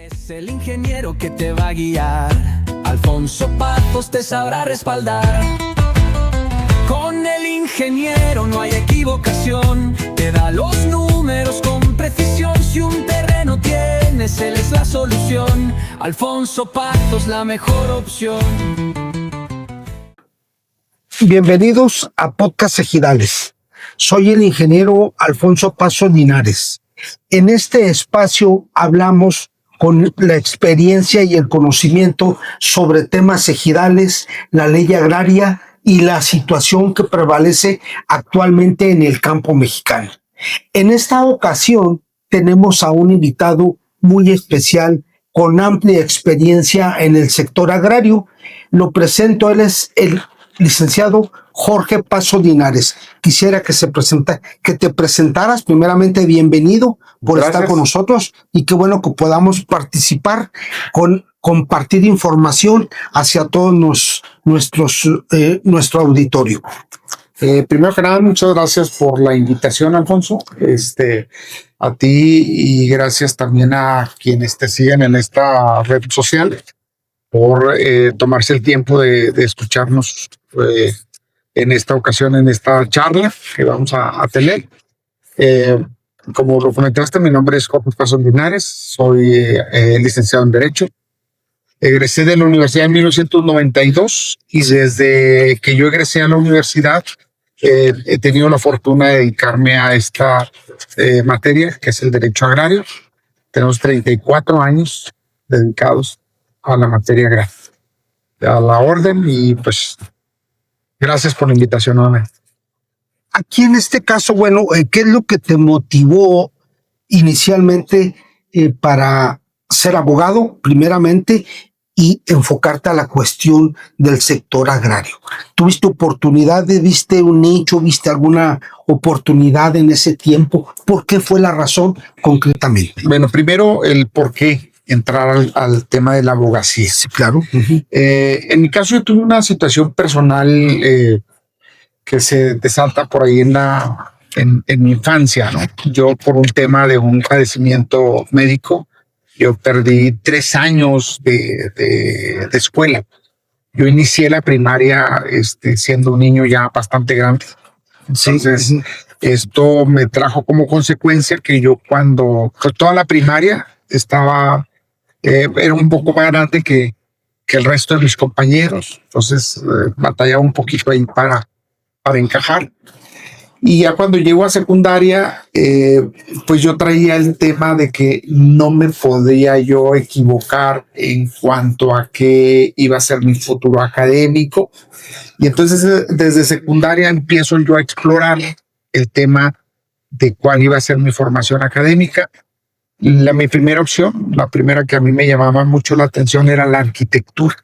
Es el ingeniero que te va a guiar. Alfonso Pazos te sabrá respaldar. Con el ingeniero no hay equivocación. Te da los números con precisión. Si un terreno tienes, él es la solución. Alfonso Pazos, la mejor opción. Bienvenidos a Podcast Ejidales. Soy el ingeniero Alfonso Pazos Linares. En este espacio hablamos con la experiencia y el conocimiento sobre temas ejidales, la ley agraria y la situación que prevalece actualmente en el campo mexicano. En esta ocasión tenemos a un invitado muy especial con amplia experiencia en el sector agrario. Lo presento, él es el licenciado Jorge Pazos Linares. Quisiera que te presentaras. Primeramente, bienvenido por Gracias. estar con nosotros y qué bueno que podamos participar compartir información hacia todos nuestro auditorio. Primero que nada, muchas gracias por la invitación, Alfonso. A ti y gracias también a quienes te siguen en esta red social por tomarse el tiempo de escucharnos en esta ocasión, en esta charla que vamos a tener. Como lo comentaste, mi nombre es Jorge Pazos Linares, soy licenciado en Derecho. Egresé de la universidad en 1992 y desde que yo egresé a la universidad he tenido la fortuna de dedicarme a esta materia, que es el derecho agrario. Tenemos 34 años dedicados a la materia agraria. A la orden y pues gracias por la invitación nuevamente. Aquí en este caso, bueno, ¿qué es lo que te motivó inicialmente para ser abogado, primeramente, y enfocarte a la cuestión del sector agrario? ¿Tuviste oportunidades, viste un nicho, viste alguna oportunidad en ese tiempo? ¿Por qué fue la razón concretamente? Bueno, primero el por qué entrar al tema de la abogacía. Sí, claro. En mi caso, yo tuve una situación personal que se desata por ahí en mi infancia, ¿no? Yo, por un tema de un padecimiento médico, yo perdí 3 años de escuela. Yo inicié la primaria siendo un niño ya bastante grande. Entonces, esto me trajo como consecuencia que yo cuando toda la primaria era un poco más grande que el resto de mis compañeros. Entonces, batallaba un poquito ahí para encajar. Y ya cuando llego a secundaria, pues yo traía el tema de que no me podía yo equivocar en cuanto a qué iba a ser mi futuro académico. Y entonces desde secundaria empiezo yo a explorar el tema de cuál iba a ser mi formación académica. Mi primera opción, la primera que a mí me llamaba mucho la atención era la arquitectura.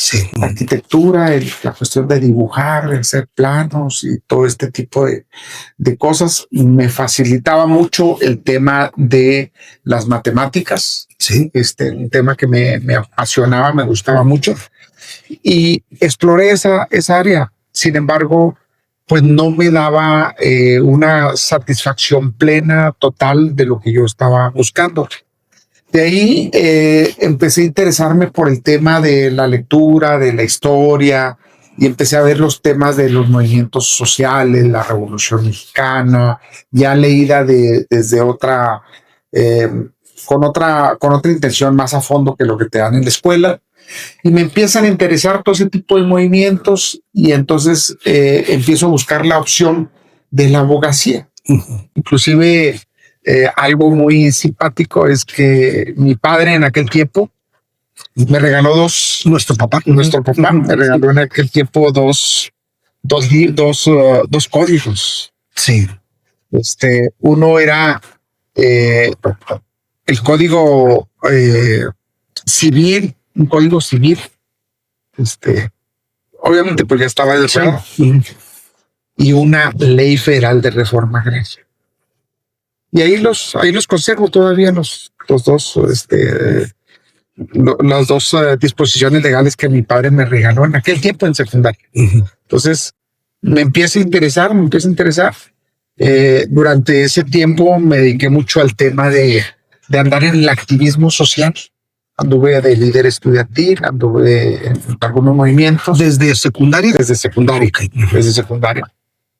Sí. La arquitectura, la cuestión de dibujar, de hacer planos y todo este tipo de cosas. Me facilitaba mucho el tema de las matemáticas. Sí. Un tema que me apasionaba, me gustaba mucho. Y exploré esa área. Sin embargo, pues no me daba una satisfacción plena, total de lo que yo estaba buscando. De ahí empecé a interesarme por el tema de la lectura, de la historia, y empecé a ver los temas de los movimientos sociales, la Revolución Mexicana, ya leída desde otra, con otra intención más a fondo que lo que te dan en la escuela. Y me empiezan a interesar todo ese tipo de movimientos y entonces empiezo a buscar la opción de la abogacía. Inclusive algo muy simpático es que mi padre en aquel tiempo me regaló nuestro papá me regaló en aquel tiempo dos códigos. Sí. Uno era el código civil, un código civil. Obviamente pues ya estaba del lado. Y una ley federal de reforma agraria. Y ahí los conservo todavía los dos, las dos disposiciones legales que mi padre me regaló en aquel tiempo en secundaria. Entonces me empieza a interesar. Durante ese tiempo me dediqué mucho al tema de andar en el activismo social. Anduve de líder estudiantil, anduve en algunos movimientos. ¿Desde secundaria? Desde secundaria. Ok. Desde secundaria.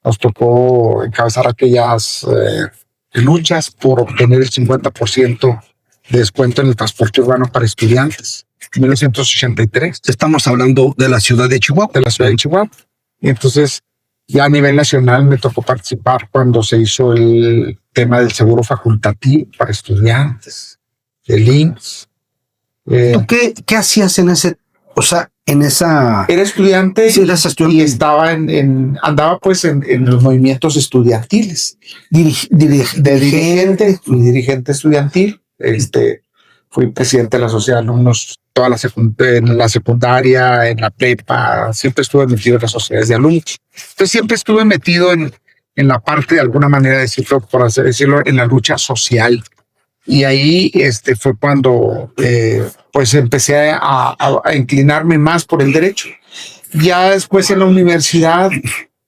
Nos tocó encabezar aquellas luchas por obtener el 50% de descuento en el transporte urbano para estudiantes. 1983. Estamos hablando de la ciudad de Chihuahua. De la ciudad de Chihuahua. Y entonces, ya a nivel nacional me tocó participar cuando se hizo el tema del seguro facultativo para estudiantes, el IMSS. ¿Tú qué hacías en ese, o sea, en esa? Era estudiante, Sí, eras estudiante. y estaba andaba pues en los movimientos estudiantiles. Dirigente estudiantil. Fui presidente de la sociedad de alumnos en la secundaria, en la prepa. Siempre estuve metido en las sociedades de alumnos. Entonces siempre estuve metido en la parte, de alguna manera decirlo, por así decirlo, en la lucha social. Y ahí fue cuando pues empecé a inclinarme más por el derecho. Ya después en la universidad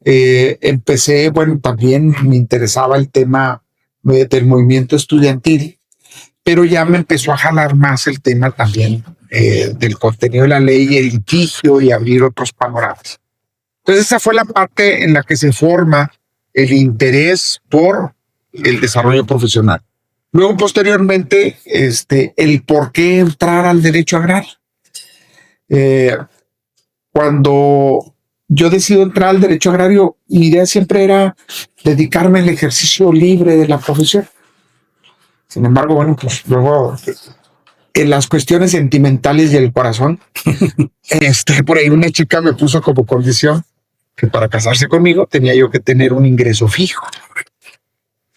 empecé, bueno, también me interesaba el tema del movimiento estudiantil, pero ya me empezó a jalar más el tema también del contenido de la ley y el litigio y abrir otros panoramas. Entonces esa fue la parte en la que se forma el interés por el desarrollo profesional. Luego, posteriormente, el por qué entrar al derecho agrario. Cuando yo decido entrar al derecho agrario, mi idea siempre era dedicarme al ejercicio libre de la profesión. Sin embargo, bueno, pues luego en las cuestiones sentimentales y el corazón, por ahí una chica me puso como condición que para casarse conmigo tenía yo que tener un ingreso fijo.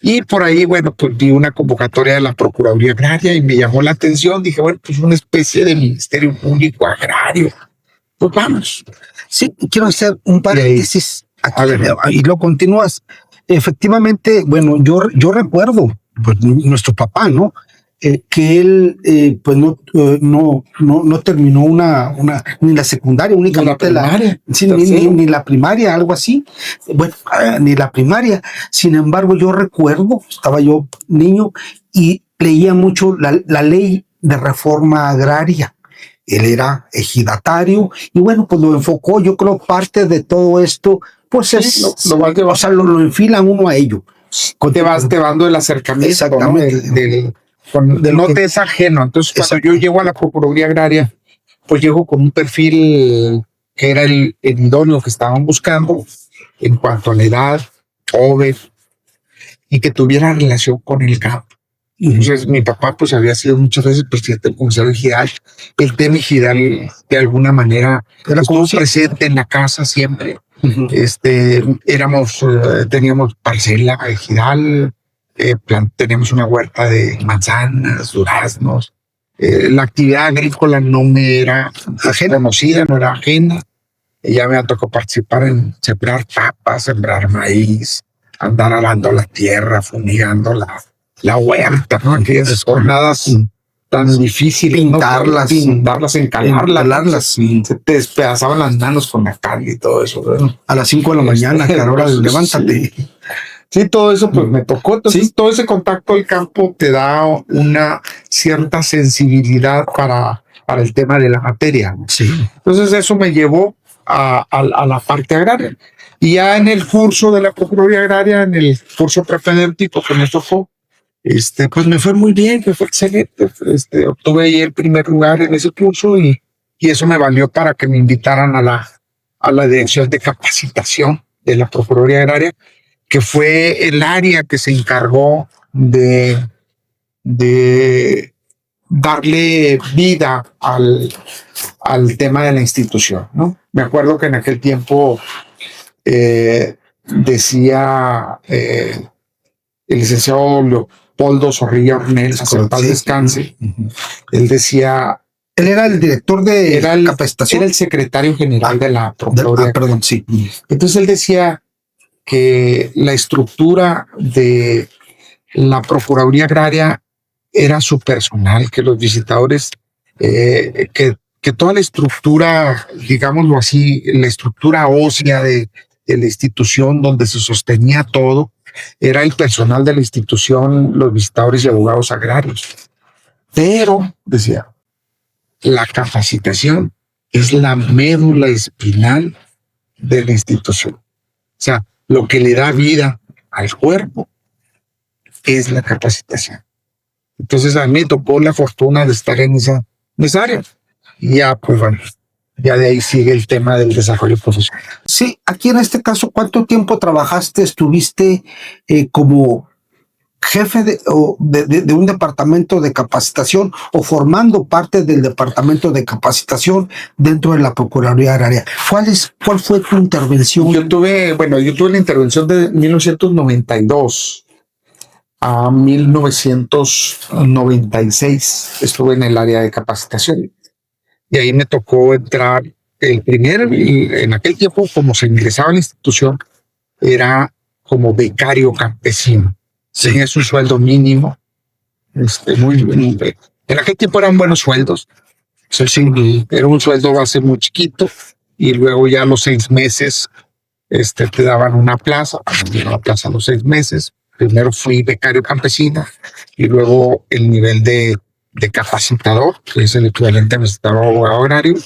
Y por ahí, bueno, pues vi una convocatoria de la Procuraduría Agraria y me llamó la atención. Dije, bueno, pues una especie de Ministerio Público Agrario. Pues vamos. Sí, quiero hacer un paréntesis aquí, A ver. y lo continúas. Efectivamente, bueno, yo recuerdo, pues nuestro papá, ¿no? Que él, pues no terminó ni la secundaria, únicamente ni la primaria, algo así. Bueno, ni la primaria. Sin embargo, yo recuerdo, estaba yo niño y leía mucho la ley de reforma agraria. Él era ejidatario y bueno, pues lo enfocó. Yo creo parte de todo esto, pues Sí, es, o sea, lo enfilan uno a ello. Te vas dando el acercamiento, Exactamente. ¿no? No te es ajeno. Entonces, cuando yo llego a la Procuraduría Agraria, pues llego con un perfil que era el idóneo que estaban buscando en cuanto a la edad, joven, y que tuviera relación con el campo. Entonces, mi papá pues había sido muchas veces presidente del Consejo Ejidal. El tema ejidal de alguna manera estuvo presente en la casa siempre. Teníamos parcela ejidal, teníamos una huerta de manzanas, duraznos. La actividad agrícola no me era conocida, no era ajena. Ya me tocó participar en sembrar papas, sembrar maíz, andar arando la tierra, fumigando la huerta, ¿no? Aquellas jornadas tan difíciles, pintarlas, ¿no? Pintarlas, encalarlas. Se te despedazaban las manos con la cal y todo eso, ¿verdad? A las 5 de la mañana, que ahora levántate. Sí, todo eso pues me tocó. Entonces, todo ese contacto del campo te da una cierta sensibilidad para el tema de la materia. Sí. Entonces, eso me llevó a la parte agraria. Y ya en el curso de la Procuraduría Agraria, en el curso prepedéutico que me tocó, pues me fue muy bien, me fue excelente. Obtuve ahí el primer lugar en ese curso y eso me valió para que me invitaran a la dirección de capacitación de la Procuraduría Agraria, que fue el área que se encargó de darle vida al tema de la institución, ¿no? Me acuerdo que en aquel tiempo decía el licenciado Leopoldo Zorrilla Ornelas, que en paz descanse, él decía... Él era el director de capacitación. Era el secretario general de la Procuraduría. Perdón, sí. Entonces él decía que la estructura de la Procuraduría Agraria era su personal, que los visitadores, que toda la estructura, digámoslo así, la estructura ósea de la institución donde se sostenía todo, era el personal de la institución, los visitadores y abogados agrarios. Pero, decía, la capacitación es la médula espinal de la institución. O sea, lo que le da vida al cuerpo es la capacitación. Entonces a mí me tocó la fortuna de estar en esa área. Y ya, pues bueno, ya de ahí sigue el tema del desarrollo profesional. Sí, aquí en este caso, ¿cuánto tiempo trabajaste, estuviste como jefe de un departamento de capacitación o formando parte del departamento de capacitación dentro de la Procuraduría Agraria? ¿Cuál fue tu intervención? Yo tuve la intervención de 1992 a 1996. Estuve en el área de capacitación y ahí me tocó entrar en aquel tiempo, como se ingresaba a la institución, era como becario campesino. Sí. Tenía su sueldo mínimo. En aquel tiempo eran buenos sueldos. Sí, era un sueldo base muy chiquito y luego ya a los 6 meses te daban una plaza. Una plaza a los 6 meses. Primero fui becario campesino y luego el nivel de capacitador, que es el equivalente a capacitador abogado agrario,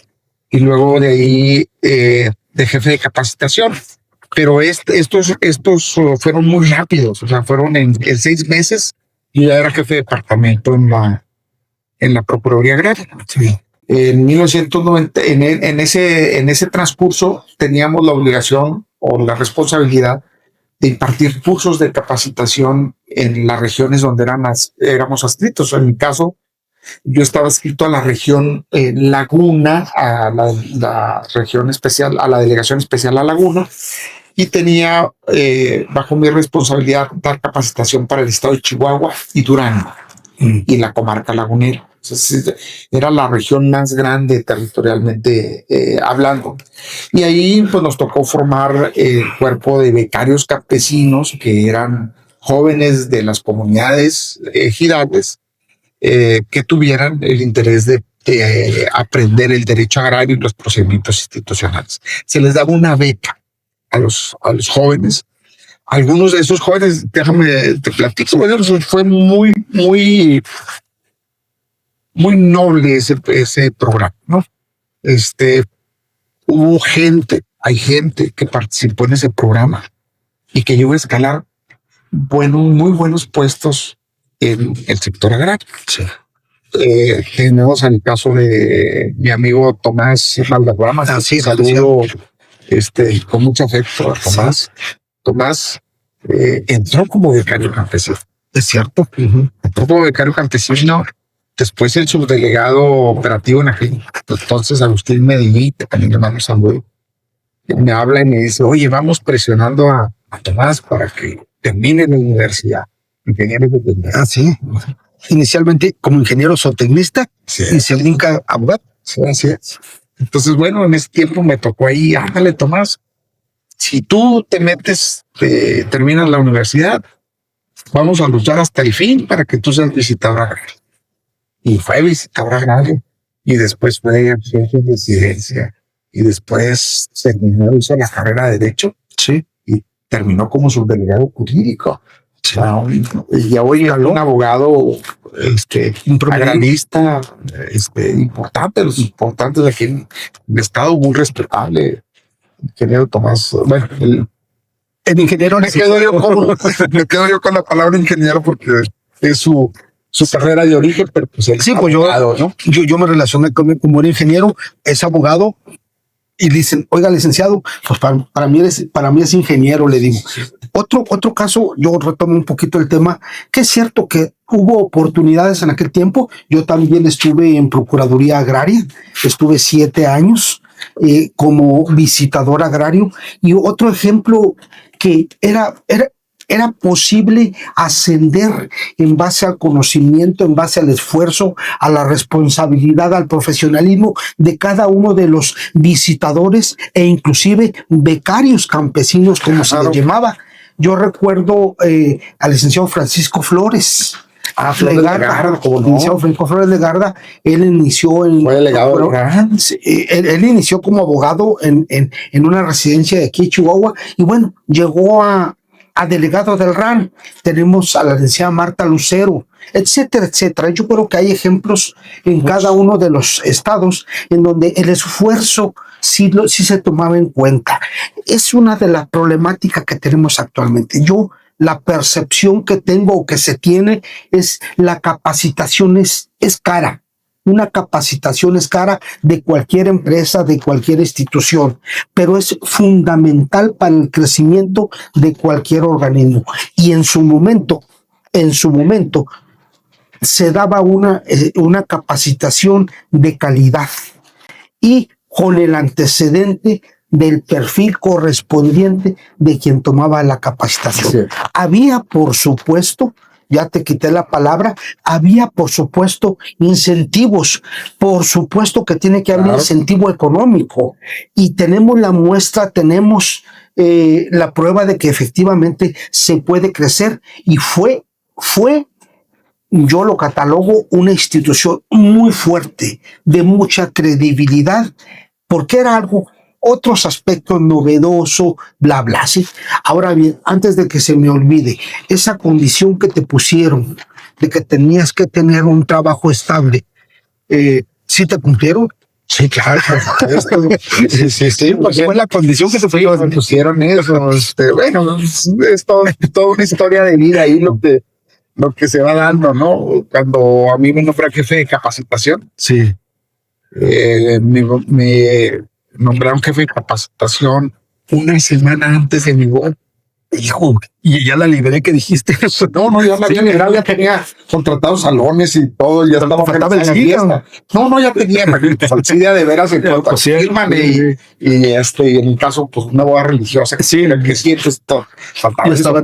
y luego de ahí de jefe de capacitación. Pero estos fueron muy rápidos, o sea, fueron en 6 meses y ya era jefe de departamento en la Procuraduría Agraria. Sí. En 1990, en ese transcurso teníamos la obligación o la responsabilidad de impartir cursos de capacitación en las regiones donde éramos adscritos. En mi caso, yo estaba adscrito a la región Laguna, a la región especial, a la delegación especial a Laguna, y tenía bajo mi responsabilidad dar capacitación para el estado de Chihuahua y Durango y la comarca lagunera. Entonces, era la región más grande territorialmente hablando. Y ahí pues, nos tocó formar el cuerpo de becarios campesinos que eran jóvenes de las comunidades ejidales que tuvieran el interés de aprender el derecho agrario y los procedimientos institucionales. Se les daba una beca a los jóvenes. Algunos de esos jóvenes, déjame te platico, fue muy noble ese programa, ¿no? Hay gente que participó en ese programa y que llegó a escalar muy buenos puestos en el sector agrario. Sí. Tenemos el caso de mi amigo Tomás Valderrama. Sí, saludo con mucho afecto a Tomás. Sí. Tomás entró como becario campesino. Es cierto. Entró como becario campesino. Después el subdelegado operativo en aquel entonces, Agustín Medellín, también le mando saludo, me habla y me dice, oye, vamos presionando a Tomás para que termine la universidad. Ingeniero de sí. Inicialmente como ingeniero zootecnista, sí, y se brinca a abogado. Sí, así es. Entonces, bueno, en ese tiempo me tocó ahí, ándale, Tomás, si tú te metes, terminas la universidad, vamos a luchar hasta el fin para que tú seas visitador agrario. Y fue visitador agrario, y después fue jefe de residencia, y después hizo la carrera de Derecho, sí, y terminó como subdelegado jurídico. Sí. Y hoy un abogado agrarista importante, los importantes aquí en el estado, muy respetable, ingeniero Tomás. Bueno, el ingeniero me quedo yo con la palabra ingeniero porque es su carrera de origen, pero pues sí, pues abogado, yo me relacioné con él como era ingeniero, es abogado, y dicen, oiga, licenciado, pues para mí es ingeniero, le digo. Otro caso, yo retomo un poquito el tema, que es cierto que hubo oportunidades en aquel tiempo. Yo también estuve en Procuraduría Agraria, estuve 7 años como visitador agrario, y otro ejemplo que era posible ascender en base al conocimiento, en base al esfuerzo, a la responsabilidad, al profesionalismo de cada uno de los visitadores e inclusive becarios campesinos, como se les llamaba. Yo recuerdo al licenciado Francisco Flores. Legarda, como licenciado Francisco Flores Legarda, él inició él inició como abogado en una residencia de aquí, Chihuahua, y bueno, llegó a a delegado del RAN, tenemos a la licenciada Marta Lucero, etcétera, etcétera. Yo creo que hay ejemplos en cada uno de los estados en donde el esfuerzo sí se tomaba en cuenta. Es una de las problemáticas que tenemos actualmente. La percepción que tengo o que se tiene es la capacitación es cara. Una capacitación es cara de cualquier empresa, de cualquier institución, pero es fundamental para el crecimiento de cualquier organismo. Y en su momento, se daba una capacitación de calidad y con el antecedente del perfil correspondiente de quien tomaba la capacitación. Sí. Había, por supuesto, ya te quité la palabra, había, por supuesto, incentivos. Por supuesto que tiene que haber incentivo económico. Y tenemos la muestra, tenemos la prueba de que efectivamente se puede crecer. Y fue, yo lo catalogo, una institución muy fuerte, de mucha credibilidad, porque era otros aspectos novedoso, bla, bla, ¿sí? Ahora bien, antes de que se me olvide, esa condición que te pusieron de que tenías que tener un trabajo estable, ¿sí te cumplieron? Sí, claro. Sí, pues fue la condición que te pusieron eso. Bueno, es toda una historia de vida ahí lo que se va dando, ¿no? Cuando a mí me nombra jefe de capacitación, sí. Me nombraron jefe de capacitación una semana antes de mi boda. Hijo, y ya la liberé que dijiste. No, ya la había liberado, ya tenía contratados salones y todo, ya estaba faltaba el fiesta. No, ya tenía, falsidad de veras, firman y en el caso, pues una boda religiosa, que sientes todo.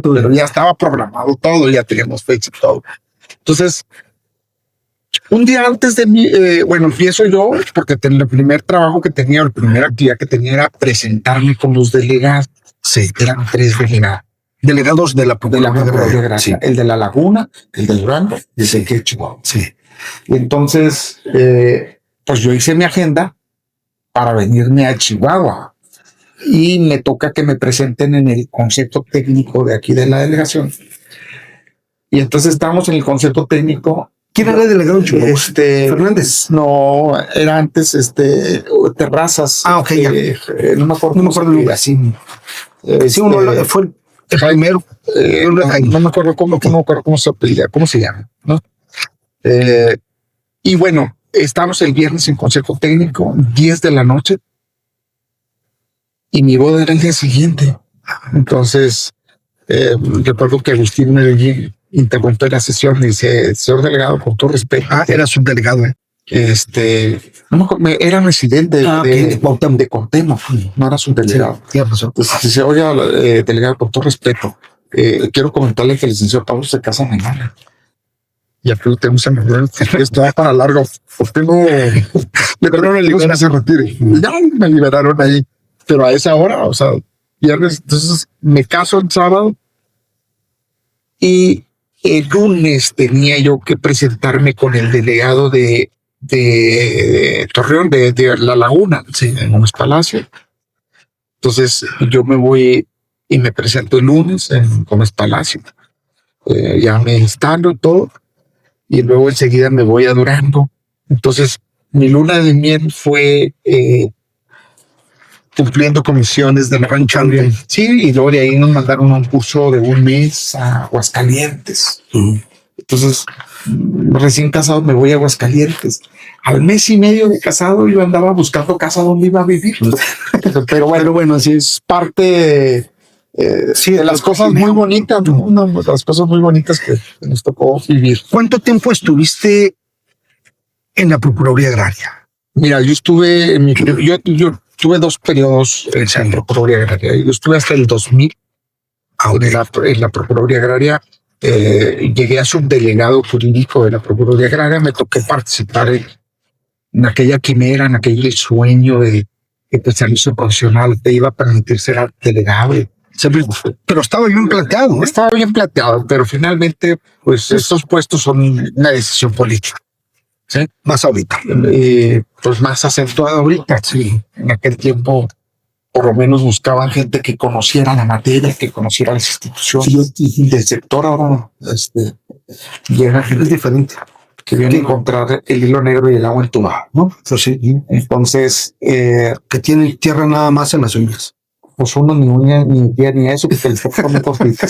Pero ya estaba programado todo, ya teníamos fecha y todo. Entonces, un día antes de mí, empiezo yo, porque el primer trabajo que tenía, la primera actividad que tenía era presentarme con los delegados. Sí, eran 3 delegados de la Procuraduría Agraria. Sí. El de La Laguna, el de Durango y el de Chihuahua. Sí. Y entonces, pues yo hice mi agenda para venirme a Chihuahua y me toca que me presenten en el concepto técnico de aquí de la delegación. Y entonces estábamos en el concepto técnico. ¿Quién era el delegado en Chihuahua? Fernández. No, era antes Terrazas. Ah, ok, ya. No me acuerdo. No me acuerdo el lugar, sí. Sí, uno fue el primero. No me acuerdo cómo se apellida, cómo se llama, ¿no? Y bueno, estamos el viernes en consejo técnico, 10 de la noche, y mi boda era el día siguiente. Entonces, recuerdo que Agustín Medellín interrumpe la sesión y dice: señor delegado, con todo respeto. Era subdelegado, no me acuerdo, era residente de Cuauhtémoc, no era subdelegado. Sí, entonces dice: oiga, delegado, con todo respeto, quiero comentarle que el licenciado Pablo se casa mañana. Y aquí lo tenemos en el esto va para largo. ¿Por qué no le liberaron el que se retire? Ya me liberaron ahí, pero a esa hora, o sea, viernes. Entonces me caso el sábado y el lunes tenía yo que presentarme con el delegado de Torreón, de La Laguna, sí, en Gómez Palacio. Entonces yo me voy y me presento el lunes en Gómez Palacio. Ya me instalo y todo, y luego enseguida me voy a Durango. Entonces mi luna de miel fue cumpliendo comisiones de la rancha. Sí, y luego de ahí nos mandaron a un curso de 1 mes a Aguascalientes. Entonces, recién casado me voy a Aguascalientes. Al mes y medio de casado yo andaba buscando casa donde iba a vivir. Pero bueno, así es parte de las cosas muy bonitas, una de las cosas muy bonitas que nos tocó vivir. ¿Cuánto tiempo estuviste en la Procuraduría Agraria? Mira, yo estuve yo tuve 2 periodos en la Procuraduría Agraria. Yo estuve hasta el 2000 en la Procuraduría Agraria. Llegué a subdelegado jurídico de la Procuraduría Agraria. Me toqué participar en aquella quimera, en aquel sueño de especialización profesional te iba a permitir ser delegado. Pero estaba bien planteado. Estaba bien planteado, pero finalmente, pues estos puestos son una decisión política. ¿Sí? Más ahorita. Pues más acentuado ahorita. Sí. En aquel tiempo, por lo menos buscaban gente que conociera la materia, que conociera las instituciones del sector. Ahora llega gente diferente que viene a encontrar el hilo negro y el agua entubada, ¿no? Pues sí, Entonces, que tienen tierra nada más en las uñas. pues uno ni uña, ni pie, ni eso, porque el sector no conflicto.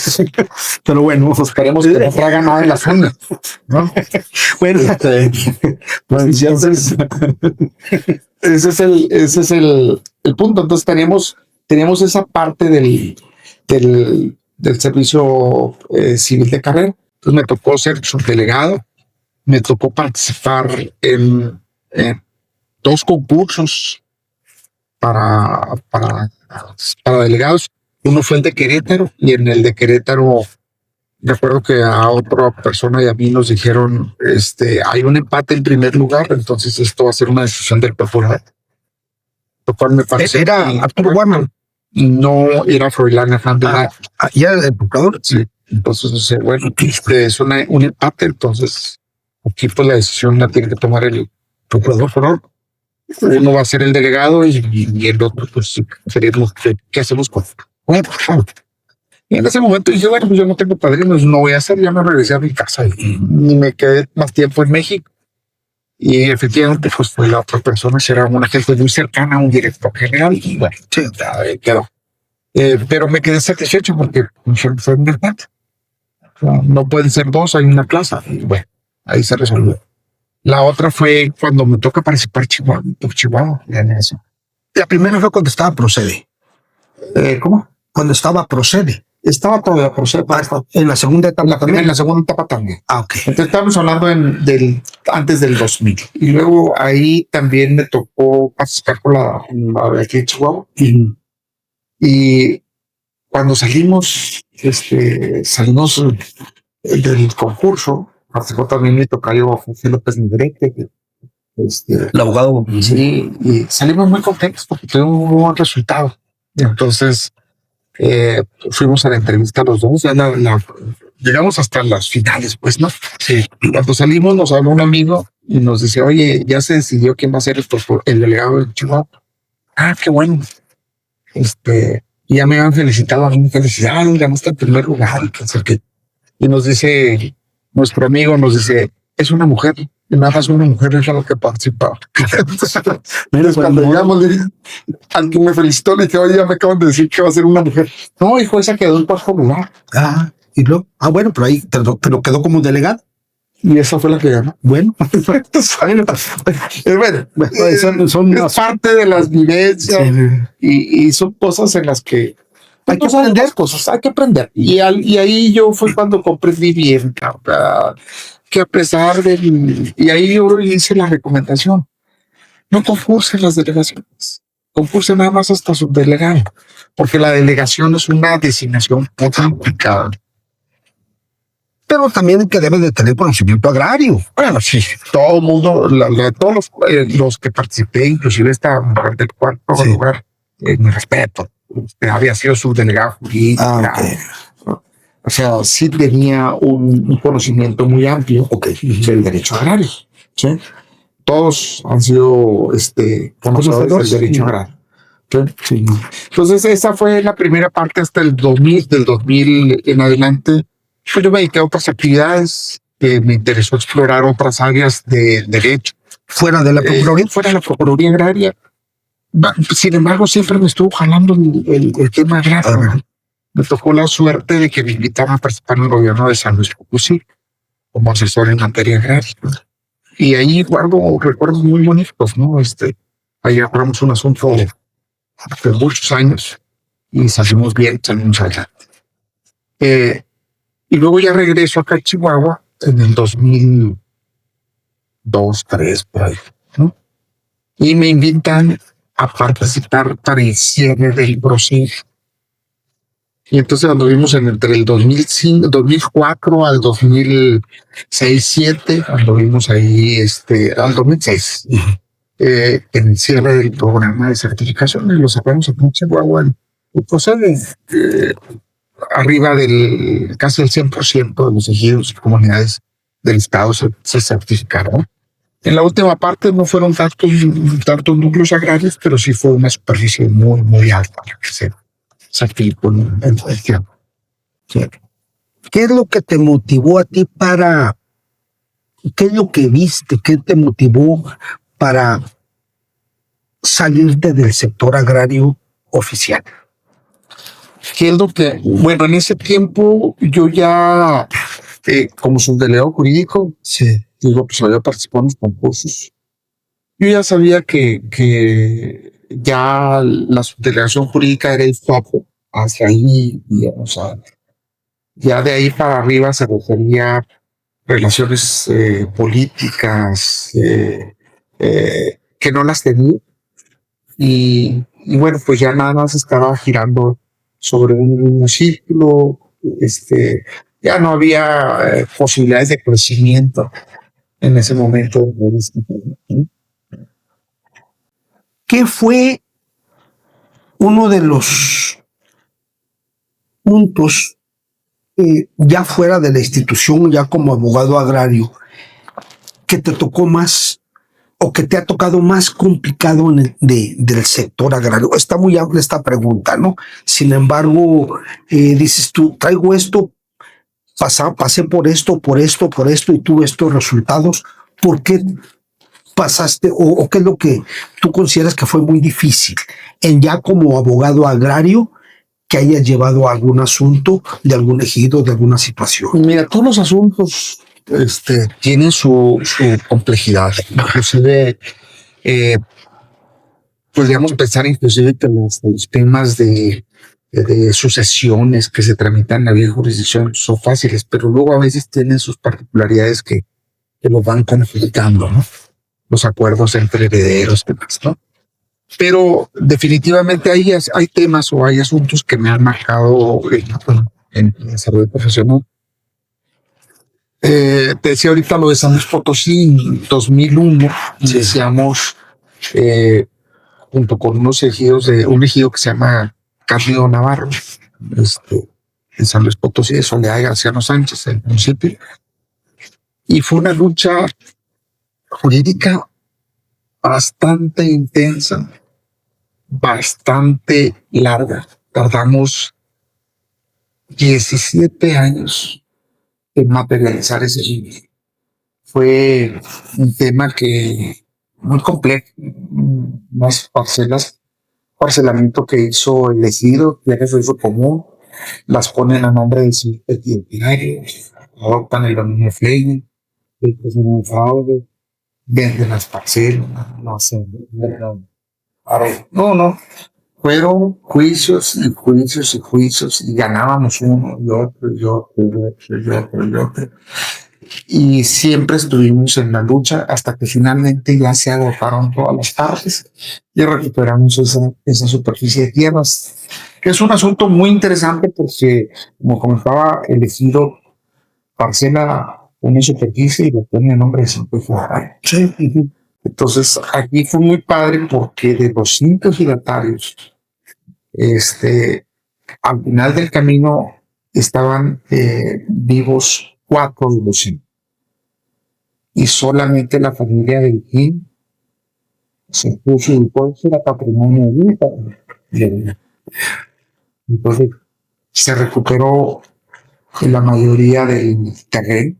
Pero bueno, esperemos que no traiga nada en las uñas, ¿no? Bueno, Pues entonces, ese es el punto. Entonces teníamos esa parte del servicio civil de carrera. Entonces me tocó ser subdelegado, me tocó participar en 2 concursos para delegados. Uno fue el de Querétaro, y en el de Querétaro recuerdo que a otra persona y a mí nos dijeron, hay un empate en primer lugar, entonces esto va a ser una decisión del procurador. Lo cual me parece. era Arturo Guarman. No, era Froilán Hernández. ¿Ya el procurador? Sí. Entonces, bueno, es un empate, entonces aquí pues la decisión la tiene que tomar el procurador. Uno va a ser el delegado y el otro, pues, veremos qué hacemos con. Y en ese momento dije, bueno, pues yo no tengo padrinos, no voy a hacer, ya me regresé a mi casa y me quedé más tiempo en México. Y efectivamente, pues fue la otra persona, será una gente muy cercana a un director general, y bueno, sí, quedó. Pero me quedé satisfecho porque fue un empate. No pueden ser 2, hay una clase. Y bueno, ahí se resolvió. La otra fue cuando me toca participar Chihuahua. La primera fue cuando estaba Procede. ¿Cómo? Cuando estaba Procede. Estaba todavía Procede. En la segunda etapa también. En la segunda etapa también. Ok. Entonces estamos hablando antes del 2000. Y luego ahí también me tocó participar con la de aquí de Chihuahua. Y cuando salimos del concurso, participó también mi tocayo José López Negrete, El abogado. sí, y salimos muy contentos porque tuvimos un buen resultado. Y entonces fuimos a la entrevista los dos, llegamos hasta las finales, pues, ¿no? Sí. Cuando salimos nos habló un amigo y nos dice, oye, ya se decidió quién va a ser el delegado de Chihuahua. Ah, qué bueno. Y ya me habían felicitado a mí, felicidades, ganaste el primer lugar. Y nos dice, nuestro amigo nos dice, es una mujer, y nada más una mujer es la que participaba. Entonces, cuando llegamos, al que me felicitó, le dije, oye, ya me acaban de decir que va a ser una mujer. No, hijo, esa quedó en cuarto lugar. Y luego, bueno, pero ahí pero quedó como delegado. Y esa fue la que ganó. Bueno, es parte de las vivencias, y son cosas en las que hay que aprender cosas, hay que aprender. Y ahí yo fue cuando comprendí bien, que a pesar y ahí yo hice la recomendación, no concursen las delegaciones, concursen nada más hasta subdelegado, porque la delegación es una designación muy complicada. Pero también que debe de tener conocimiento agrario. Bueno, sí, todo el mundo, todos los que participé, inclusive esta mujer del cuarto lugar, mi respeto, había sido subdelegado jurídico. Okay. O sea, sí tenía un conocimiento muy amplio del derecho agrario. ¿Sí? Todos han sido conocedores del derecho agrario. ¿Sí? Entonces, esa fue la primera parte hasta el 2000, del 2000 en adelante. Pues yo me dediqué a otras actividades, me interesó explorar otras áreas de derecho. ¿Fuera de la Procuraduría? Fuera de la Procuraduría Agraria. Sin embargo, siempre me estuvo jalando el tema agrario. Me tocó la suerte de que me invitaron a participar en el gobierno de San Luis Potosí como asesor en materia agraria. Y ahí guardo recuerdos muy bonitos, ¿no? Ahí agarramos un asunto de muchos años y salimos adelante. Y luego ya regreso acá a Chihuahua en el 2002, 2003, por ahí, ¿no? Y me invitan a participar para el cierre del proceso. Y entonces anduvimos entre el 2004 al 2006-2007, anduvimos ahí al 2006, en el cierre del programa de certificación, y lo sacamos aquí en Chihuahua. Entonces, arriba del casi el 100% de los ejidos y comunidades del estado se certificaron. En la última parte no fueron tantos núcleos agrarios, pero sí fue una superficie muy, muy alta la que se aplicó en el tiempo. Sí. ¿Qué es lo que te motivó a ti para, qué es lo que viste, qué te motivó para salirte del sector agrario oficial? ¿Qué es lo que, bueno, en ese tiempo yo ya, como subdelegado jurídico, Sí. digo, pues había participado en los concursos. Yo ya sabía que ya la subdelegación jurídica era el topo hacia ahí, o sea, ya de ahí para arriba se refería relaciones políticas que no las tenía. Y bueno, pues ya nada más estaba girando sobre un mismo círculo. Ya no había posibilidades de crecimiento en ese momento. ¿Qué fue uno de los puntos ya fuera de la institución, ya como abogado agrario, que te tocó más o que te ha tocado más complicado del sector agrario? Está muy amplia esta pregunta, ¿no? Sin embargo, dices tú, traigo esto, pasé por esto, y tuve estos resultados. ¿Por qué pasaste o qué es lo que tú consideras que fue muy difícil en ya como abogado agrario que hayas llevado a algún asunto de algún ejido, de alguna situación? Mira, todos los asuntos tienen su complejidad. Inclusive, podríamos pensar inclusive que los temas de sucesiones que se tramitan en la vía jurisdicción son fáciles, pero luego a veces tienen sus particularidades que los van complicando, ¿no? Los acuerdos entre herederos y demás, ¿no? Pero definitivamente hay temas o hay asuntos que me han marcado en el desarrollo profesional. Te decía ahorita lo de San Luis Potosí en 2001. Sí. Iniciamos junto con unos ejidos de un ejido que se llama Cándido Navarro, en San Luis Potosí, de Soledad y Graciano Sánchez, el municipio. Y fue una lucha jurídica bastante intensa, bastante larga. Tardamos 17 años en materializar ese libro. Fue un tema que muy complejo, unas parcelamiento que hizo el ejido, tiene su uso común, las ponen a nombre del siguiente identitario, adoptan el dominio Fleine, el un fraude, venden las parcelas, no sé, no, fueron juicios y juicios y juicios y ganábamos uno y otro y otro y otro y otro y otro. Y siempre estuvimos en la lucha hasta que finalmente ya se agotaron todas las partes y recuperamos esa superficie de tierras, que es un asunto muy interesante porque, como comentaba, el ejido parcela una superficie y lo pone el nombre de San Luis. Sí. Entonces, aquí fue muy padre porque de los 5 ejidatarios, al final del camino estaban vivos 4 de los 5. Y solamente la familia del Gin se puso y dijo, era patrimonio de vida. Entonces, se recuperó la mayoría del terreno.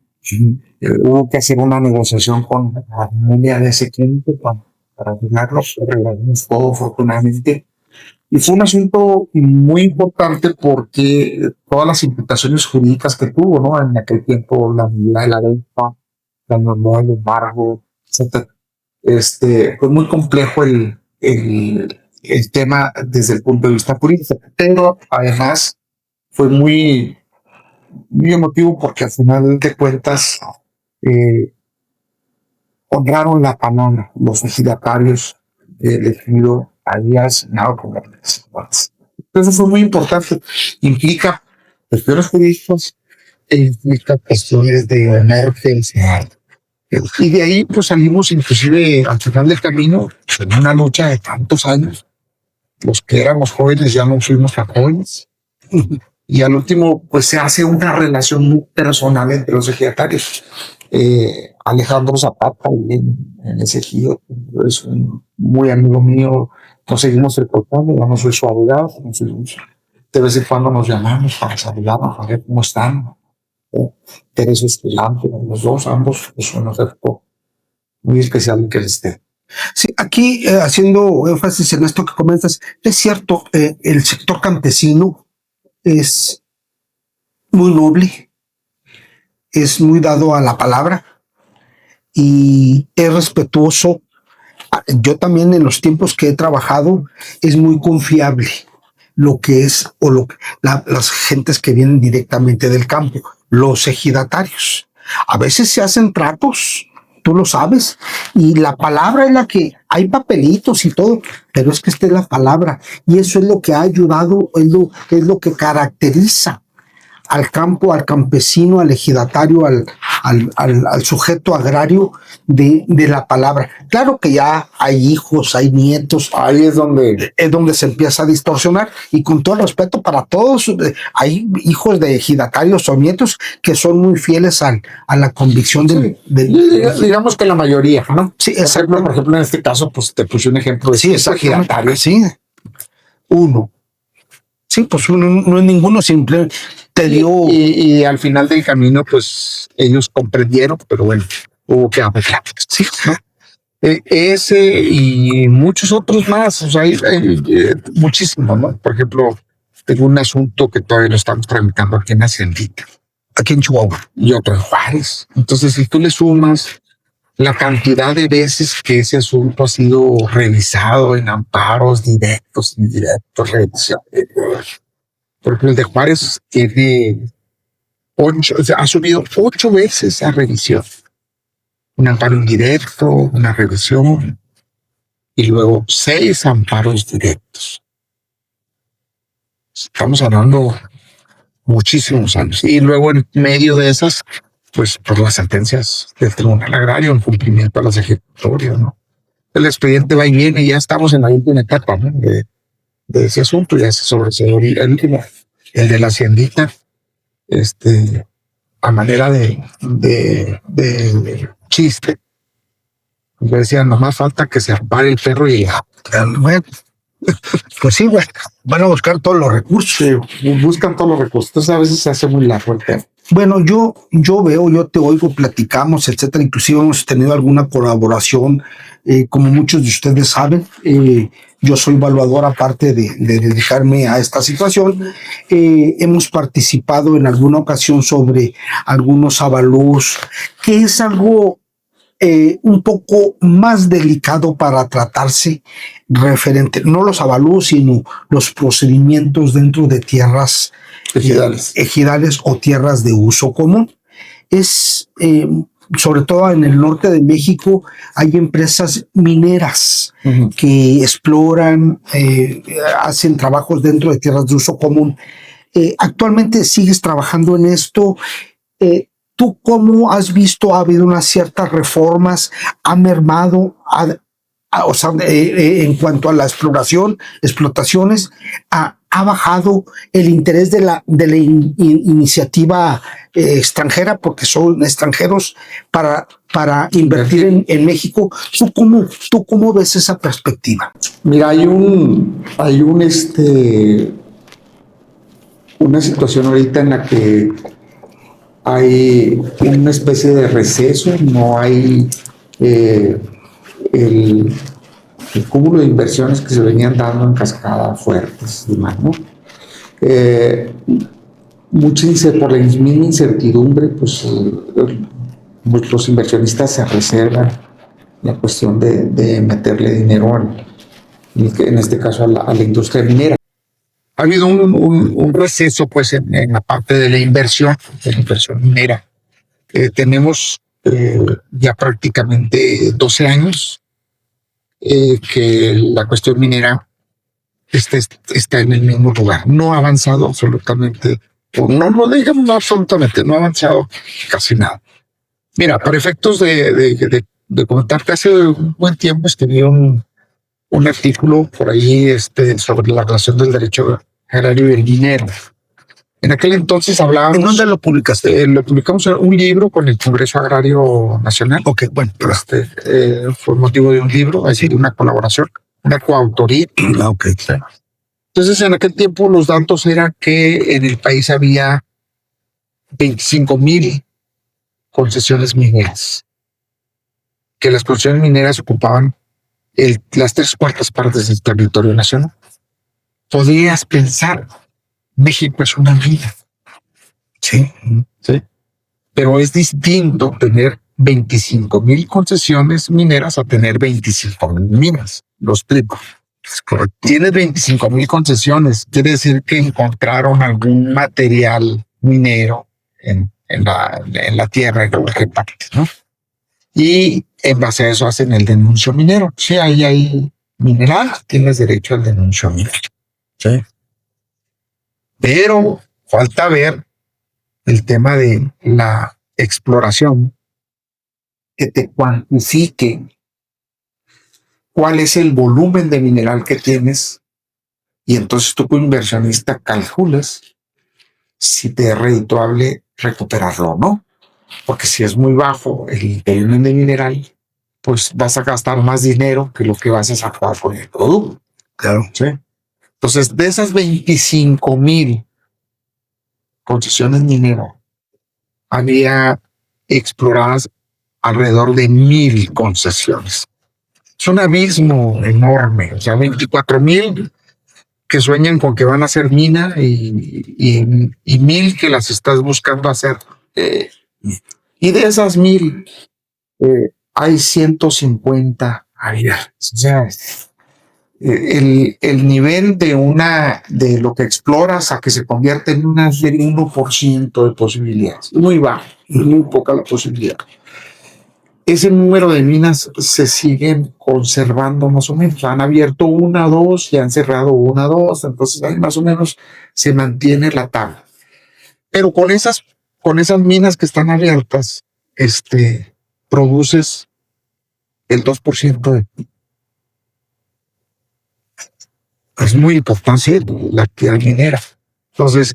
Hubo que hacer una negociación con la familia de ese tiempo para arreglarlo, arreglamos todo afortunadamente. Y fue un asunto muy importante porque todas las implicaciones jurídicas que tuvo, ¿no? En aquel tiempo, la de la venta, la normal, el embargo, etc. Fue muy complejo el tema desde el punto de vista jurídico, pero además fue muy emotivo porque al final de cuentas honraron la palabra los ejidatarios del ejido había asignado con las personas. Entonces fue muy importante. Implica cuestiones jurídicas e implica cuestiones de emergencia. Y de ahí pues salimos inclusive al final del camino en una lucha de tantos años. Los que éramos jóvenes ya no fuimos tan jóvenes. Y al último, pues se hace una relación muy personal entre los ejidatarios. Alejandro Zapata, y en ese ejido, es un muy amigo mío, nos seguimos frecuentando, yo no soy su abogado, de vez en cuando nos llamamos para saludarnos, a ver cómo están. Teresa Escalante, los dos, ambos, es un efecto muy especial en que esté. Sí, aquí haciendo énfasis en esto que comentas, es cierto, el sector campesino es muy noble, es muy dado a la palabra y es respetuoso. Yo también en los tiempos que he trabajado es muy confiable lo que es o las gentes que vienen directamente del campo, los ejidatarios. A veces se hacen tratos, tú lo sabes, y la palabra es la que, hay papelitos y todo, pero es que esta es la palabra, y eso es lo que ha ayudado, es lo que caracteriza al campo, al campesino, al ejidatario, al sujeto agrario de la palabra. Claro que ya hay hijos, hay nietos. Ahí es donde Se empieza a distorsionar, y con todo respeto para todos, hay hijos de ejidatarios o nietos que son muy fieles a la convicción digamos que la mayoría, ¿no? Sí, exacto. Por ejemplo, en este caso, pues te puse un ejemplo de sí, ejidatario. Sí. Uno. Sí, pues uno no es ninguno, simple te dio. Y al final del camino, pues ellos comprendieron, pero bueno, hubo que hablar. Sí, ¿no? Ese y muchos otros más, o sea, hay muchísimos, ¿no? Por ejemplo, tengo un asunto que todavía lo estamos tramitando aquí en Haciendita, Aquí en Chihuahua. y otro en Juárez. Entonces, si tú le sumas la cantidad de veces que ese asunto ha sido revisado en amparos directos, indirectos, revisiones. Por ejemplo, el de Juárez tiene 8, o sea, ha subido 8 veces a revisión. Un amparo indirecto, una revisión, y luego 6 amparos directos. Estamos hablando muchísimos años. Y luego en medio de esas, pues por las sentencias del Tribunal Agrario en cumplimiento a las ejecutorias, ¿no? El expediente va y viene, y ya estamos en la última etapa, ¿no? de ese asunto, ya se sobreseó el último, el de la Haciendita, a manera de chiste. Me decían, nomás falta que se ampare el perro y ya. Bueno, pues sí, güey, van a buscar todos los recursos. Buscan todos los recursos. Entonces a veces se hace muy largo el tema. Bueno, yo veo, yo te oigo, platicamos, etcétera. Inclusive hemos tenido alguna colaboración, como muchos de ustedes saben. Yo soy evaluador, aparte de dedicarme a esta situación. Hemos participado en alguna ocasión sobre algunos avalúos, que es algo un poco más delicado para tratarse referente, no los avalúos, sino los procedimientos dentro de tierras ejidales o tierras de uso común. Es sobre todo en el norte de México hay empresas mineras que exploran, hacen trabajos dentro de tierras de uso común. Actualmente sigues trabajando en esto. ¿Tú cómo has visto? ¿Ha habido unas ciertas reformas? ¿Ha mermado? O sea, en cuanto a la explotaciones, ¿ha bajado el interés de la iniciativa extranjera, porque son extranjeros, para invertir en México? ¿Tú cómo ves esa perspectiva? Mira, hay una situación ahorita en la que hay una especie de receso, no hay el cúmulo de inversiones que se venían dando en cascada fuertes y demás, ¿no? Por la misma incertidumbre, pues los inversionistas se reservan la cuestión de meterle dinero, en este caso a la industria minera. Ha habido un receso, pues, en la parte de la inversión minera. Tenemos ya prácticamente 12 años que la cuestión minera está en el mismo lugar. No ha avanzado absolutamente, no digamos absolutamente, no ha avanzado casi nada. Mira, para efectos de comentarte, hace un buen tiempo escribí un artículo por ahí sobre la relación del derecho agrario y el minero. En aquel entonces ¿En hablábamos, dónde lo publicaste? lo publicamos en un libro con el Congreso Agrario Nacional. Ok, bueno, pero Fue motivo de un libro, así de una colaboración, una coautoría. ok. Entonces, en aquel tiempo los datos eran que en el país había 25,000 concesiones mineras, que las concesiones mineras ocupaban las 3/4 del territorio nacional. Podías pensar, México es una mina, Sí. ¿sí? Pero es distinto tener 25,000 concesiones mineras a tener 25,000 minas. Lo explico. Es correcto. Tienes 25,000 concesiones, quiere decir que encontraron algún material minero en la tierra, en cualquier parte, ¿no? Y en base a eso hacen el denuncio minero. Si ahí hay mineral, tienes derecho al denuncio minero. Sí. Pero falta ver el tema de la exploración, que te cuantifique cuál es el volumen de mineral que tienes, y entonces tú como inversionista calculas si te es redituable recuperarlo o no. Porque si es muy bajo el volumen de mineral, pues vas a gastar más dinero que lo que vas a sacar con el producto. Claro. ¿Sí? Entonces, de esas 25,000 concesiones mineras, había exploradas alrededor de 1,000 concesiones. Es un abismo enorme. O sea, 24,000 que sueñan con que van a hacer mina y 1,000 que las estás buscando hacer. Y de esas 1,000, hay 150 abiertas. O sea, el nivel de lo que exploras a que se convierte en una del 1% de posibilidades. Muy bajo, muy poca la posibilidad. Ese número de minas se siguen conservando más o menos. Han abierto 1 o 2 y han cerrado 1 o 2. Entonces ahí más o menos se mantiene la tabla. Pero con esas minas que están abiertas, produces el 2% de... Es muy importante la actividad minera. Entonces,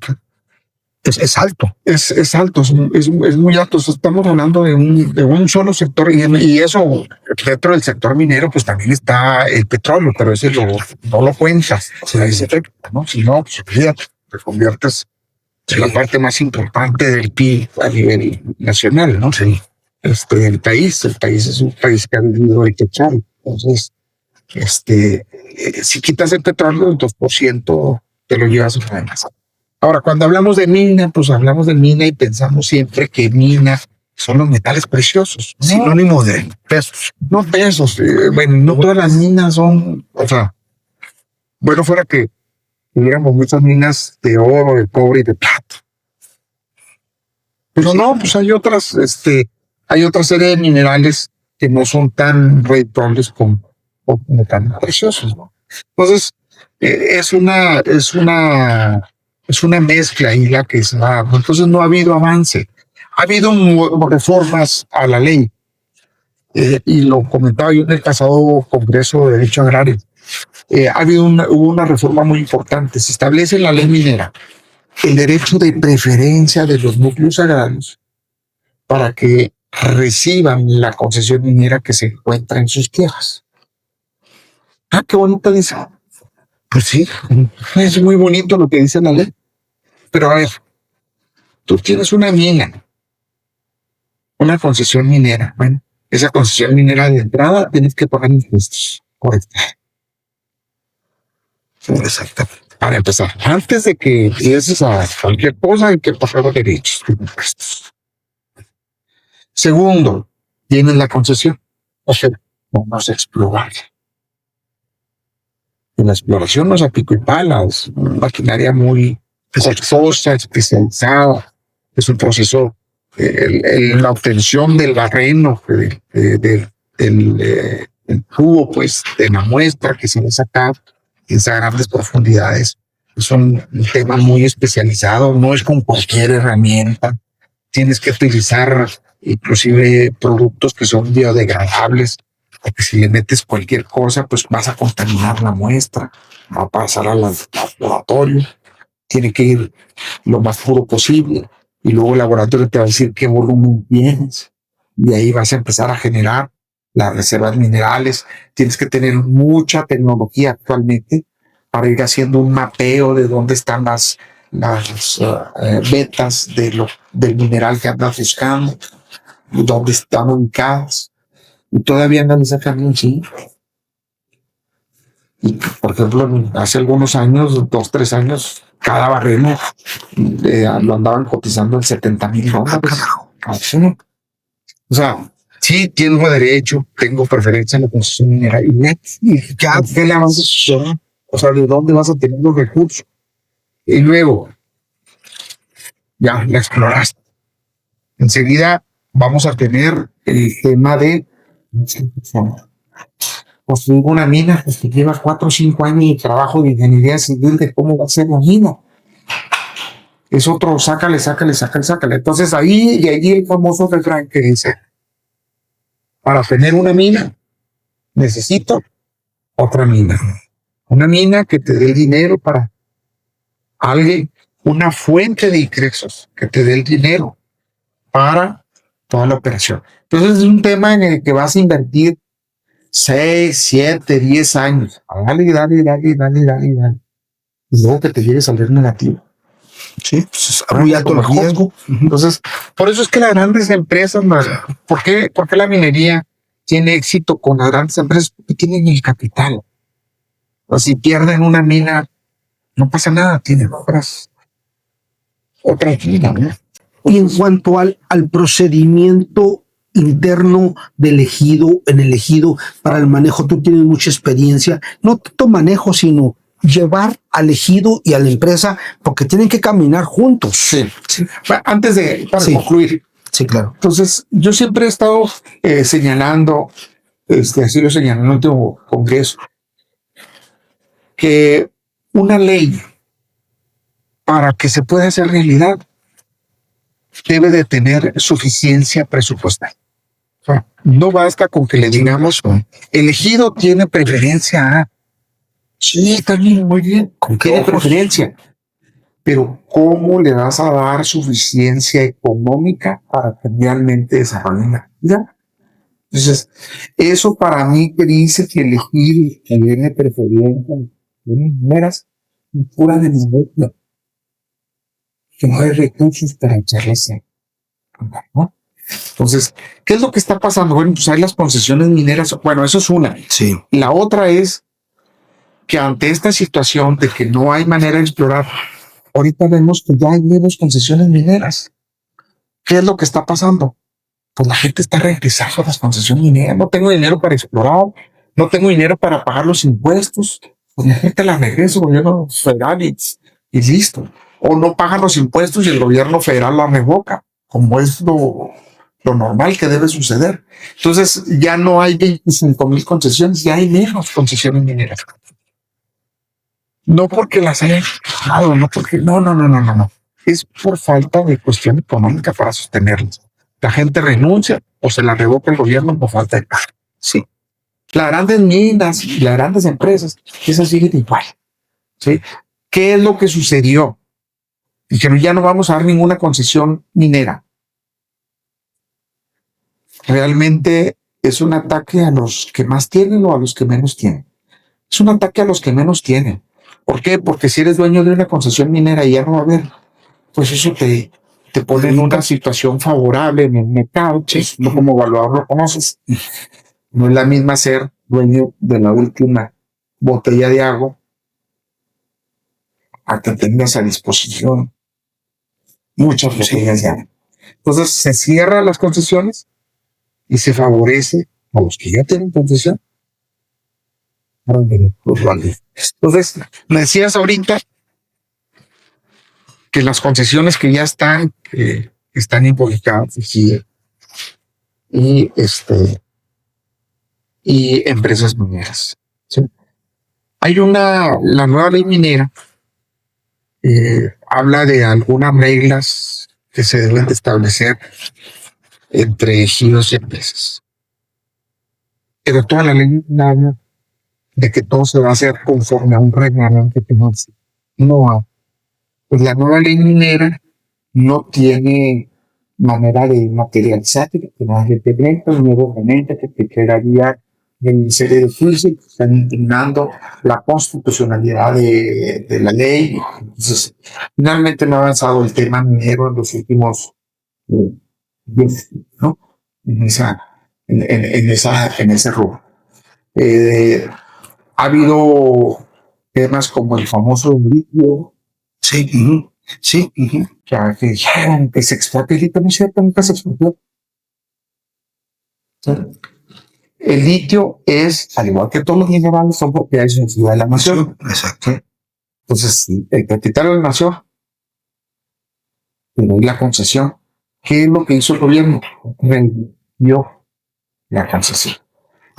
Es alto. es alto, es muy alto. Estamos hablando de un solo sector, y eso dentro del sector minero, pues también está el petróleo, pero ese no lo cuentas. O sea, ese efecto, ¿no? Si no, pues fíjate, te conviertes en la parte más importante del PIB a nivel nacional, ¿no? Sí. El país es un país que ha vivido el petróleo. Entonces, si quitas el petróleo, el 2% te lo llevas a la masa. Ahora, cuando hablamos de mina, pues hablamos de mina y pensamos siempre que mina son los metales preciosos. No, Sinónimo de pesos. no pesos. Bueno, no todas las minas son, o sea, bueno, fuera que tuviéramos muchas minas de oro, de cobre y de plata. Pero no, pues hay otra serie de minerales que no son tan redituables como tan preciosos, ¿no? Entonces, es una mezcla ahí la que se da. Entonces no ha habido avance. Ha habido reformas a la ley, y lo comentaba yo en el pasado Congreso de Derecho Agrario. Hubo una reforma muy importante. Se establece en la ley minera el derecho de preferencia de los núcleos agrarios para que reciban la concesión minera que se encuentra en sus tierras. Ah, qué bonita dice. Pues sí. Es muy bonito lo que dice la ley. Pero a ver, tú tienes una mina, una concesión minera. Bueno, esa concesión minera de entrada tienes que pagar impuestos. Correcto. Exactamente. Para empezar, antes de que empieces a cualquier cosa, hay que pagar derechos de impuestos. Segundo, tienes la concesión. O sea, vamos a explorar. Y la exploración no es a pico y pala, es una maquinaria muy costosa, especializada. Es un proceso, la obtención del barreno, del jugo, pues, de la muestra que se va a sacar en grandes profundidades. Es un tema muy especializado, no es con cualquier herramienta. Tienes que utilizar inclusive productos que son biodegradables, porque si le metes cualquier cosa, pues vas a contaminar la muestra, va a pasar al laboratorio. tiene que ir lo más puro posible. Y luego el laboratorio te va a decir qué volumen tienes. Y ahí vas a empezar a generar las reservas minerales. Tienes que tener mucha tecnología actualmente para ir haciendo un mapeo de dónde están las vetas del mineral que andas buscando, dónde están ubicadas. Y todavía andan sacando un sí. Y, por ejemplo, hace algunos años, 2, 3 años, cada barreno lo andaban cotizando en $70,000. O sea, sí tengo derecho, tengo preferencia en la concesión minera. Y ya, ¿qué le avances? O sea, ¿de dónde vas a tener los recursos? Y luego, ya la exploraste. Enseguida vamos a tener el tema de construir una mina que lleva 4 o 5 años de trabajo de ingeniería civil de cómo va a ser la mina. Es otro, sácale. Entonces ahí el famoso refrán que dice, para tener una mina, necesito otra mina. Una mina que te dé el dinero para alguien, una fuente de ingresos que te dé el dinero para toda la operación. Entonces es un tema en el que vas a invertir 6, 7, 10 años. Dale. Y luego que te llegue a salir negativo. Sí, pues es muy alto el riesgo. Entonces, por eso es que las grandes empresas, ¿por qué la minería tiene éxito con las grandes empresas? Porque tienen el capital. O si pierden una mina, no pasa nada, tienen otras minas, ¿no? Y en cuanto al procedimiento interno del ejido, en el ejido, para el manejo, tú tienes mucha experiencia, no tanto manejo, sino llevar al ejido y a la empresa, porque tienen que caminar juntos. Sí. Antes para concluir. Sí, claro. Entonces, yo siempre he estado señalando, así lo señalé en el último congreso, que una ley, para que se pueda hacer realidad, debe de tener suficiencia presupuestal. O sea, no basta con que le digamos, el ejido tiene preferencia A. Sí, también, muy bien, tiene preferencia. Pero ¿cómo le vas a dar suficiencia económica para que realmente desarrollen la actividad? Entonces, eso para mí que dice que el ejido que tiene preferencia, tiene mineras, pura de negocio. Que no hay recursos para echarles, ¿no? Entonces, ¿qué es lo que está pasando? Bueno, pues hay las concesiones mineras. Bueno, eso es una. Sí. La otra es que ante esta situación de que no hay manera de explorar, ahorita vemos que ya hay menos concesiones mineras. ¿Qué es lo que está pasando? Pues la gente está regresando a las concesiones mineras. No tengo dinero para explorar, no tengo dinero para pagar los impuestos. Pues la gente la regresa al gobierno federal y listo. O no pagan los impuestos y el gobierno federal la revoca, como es lo normal que debe suceder. Entonces ya no hay 25,000 concesiones, ya hay menos concesiones mineras. No porque las hayan dejado, no porque no. Es por falta de cuestión económica para sostenerlas. La gente renuncia o se la revoca el gobierno por falta de pago. Sí. Las grandes minas y las grandes empresas, esas siguen igual. ¿Sí? ¿Qué es lo que sucedió? Dijeron, ya no vamos a dar ninguna concesión minera. Realmente es un ataque a los que más tienen o a los que menos tienen. Es un ataque a los que menos tienen. ¿Por qué? Porque si eres dueño de una concesión minera y ya no va a haber, pues eso te pone en una situación favorable en el mercado. Sí. No como evaluador lo conoces. No es la misma ser dueño de la última botella de agua a que tengas a disposición muchas botellas de agua. Entonces se cierran las concesiones y se favorece a los que ya tienen concesión. Entonces, me decías ahorita que las concesiones que ya están involucradas y empresas mineras. ¿Sí? Hay la nueva ley minera habla de algunas reglas que se deben de establecer entre ejidos y empresas. Pero toda la ley habla de que todo se va a hacer conforme a un reglamento financiero. No pues la nueva ley minera no tiene manera de materializar que no es de nuevamente que te quedaría en serie de juicios que están impugnando la constitucionalidad de la ley. Entonces, finalmente no ha avanzado el tema minero en los últimos 10, ¿no? En ese rubro. Ha habido temas como el famoso litio. Sí, sí, Que dijeron que se exporta el litio, no es cierto, nunca se exportó. ¿Sí? El litio es, al igual que todos los minerales, son propiedades exclusivas de la nación. exacto. ¿Sí? Entonces, el propietario de la nación le doy la concesión. ¿Qué es lo que hizo el gobierno? Vendió la concesión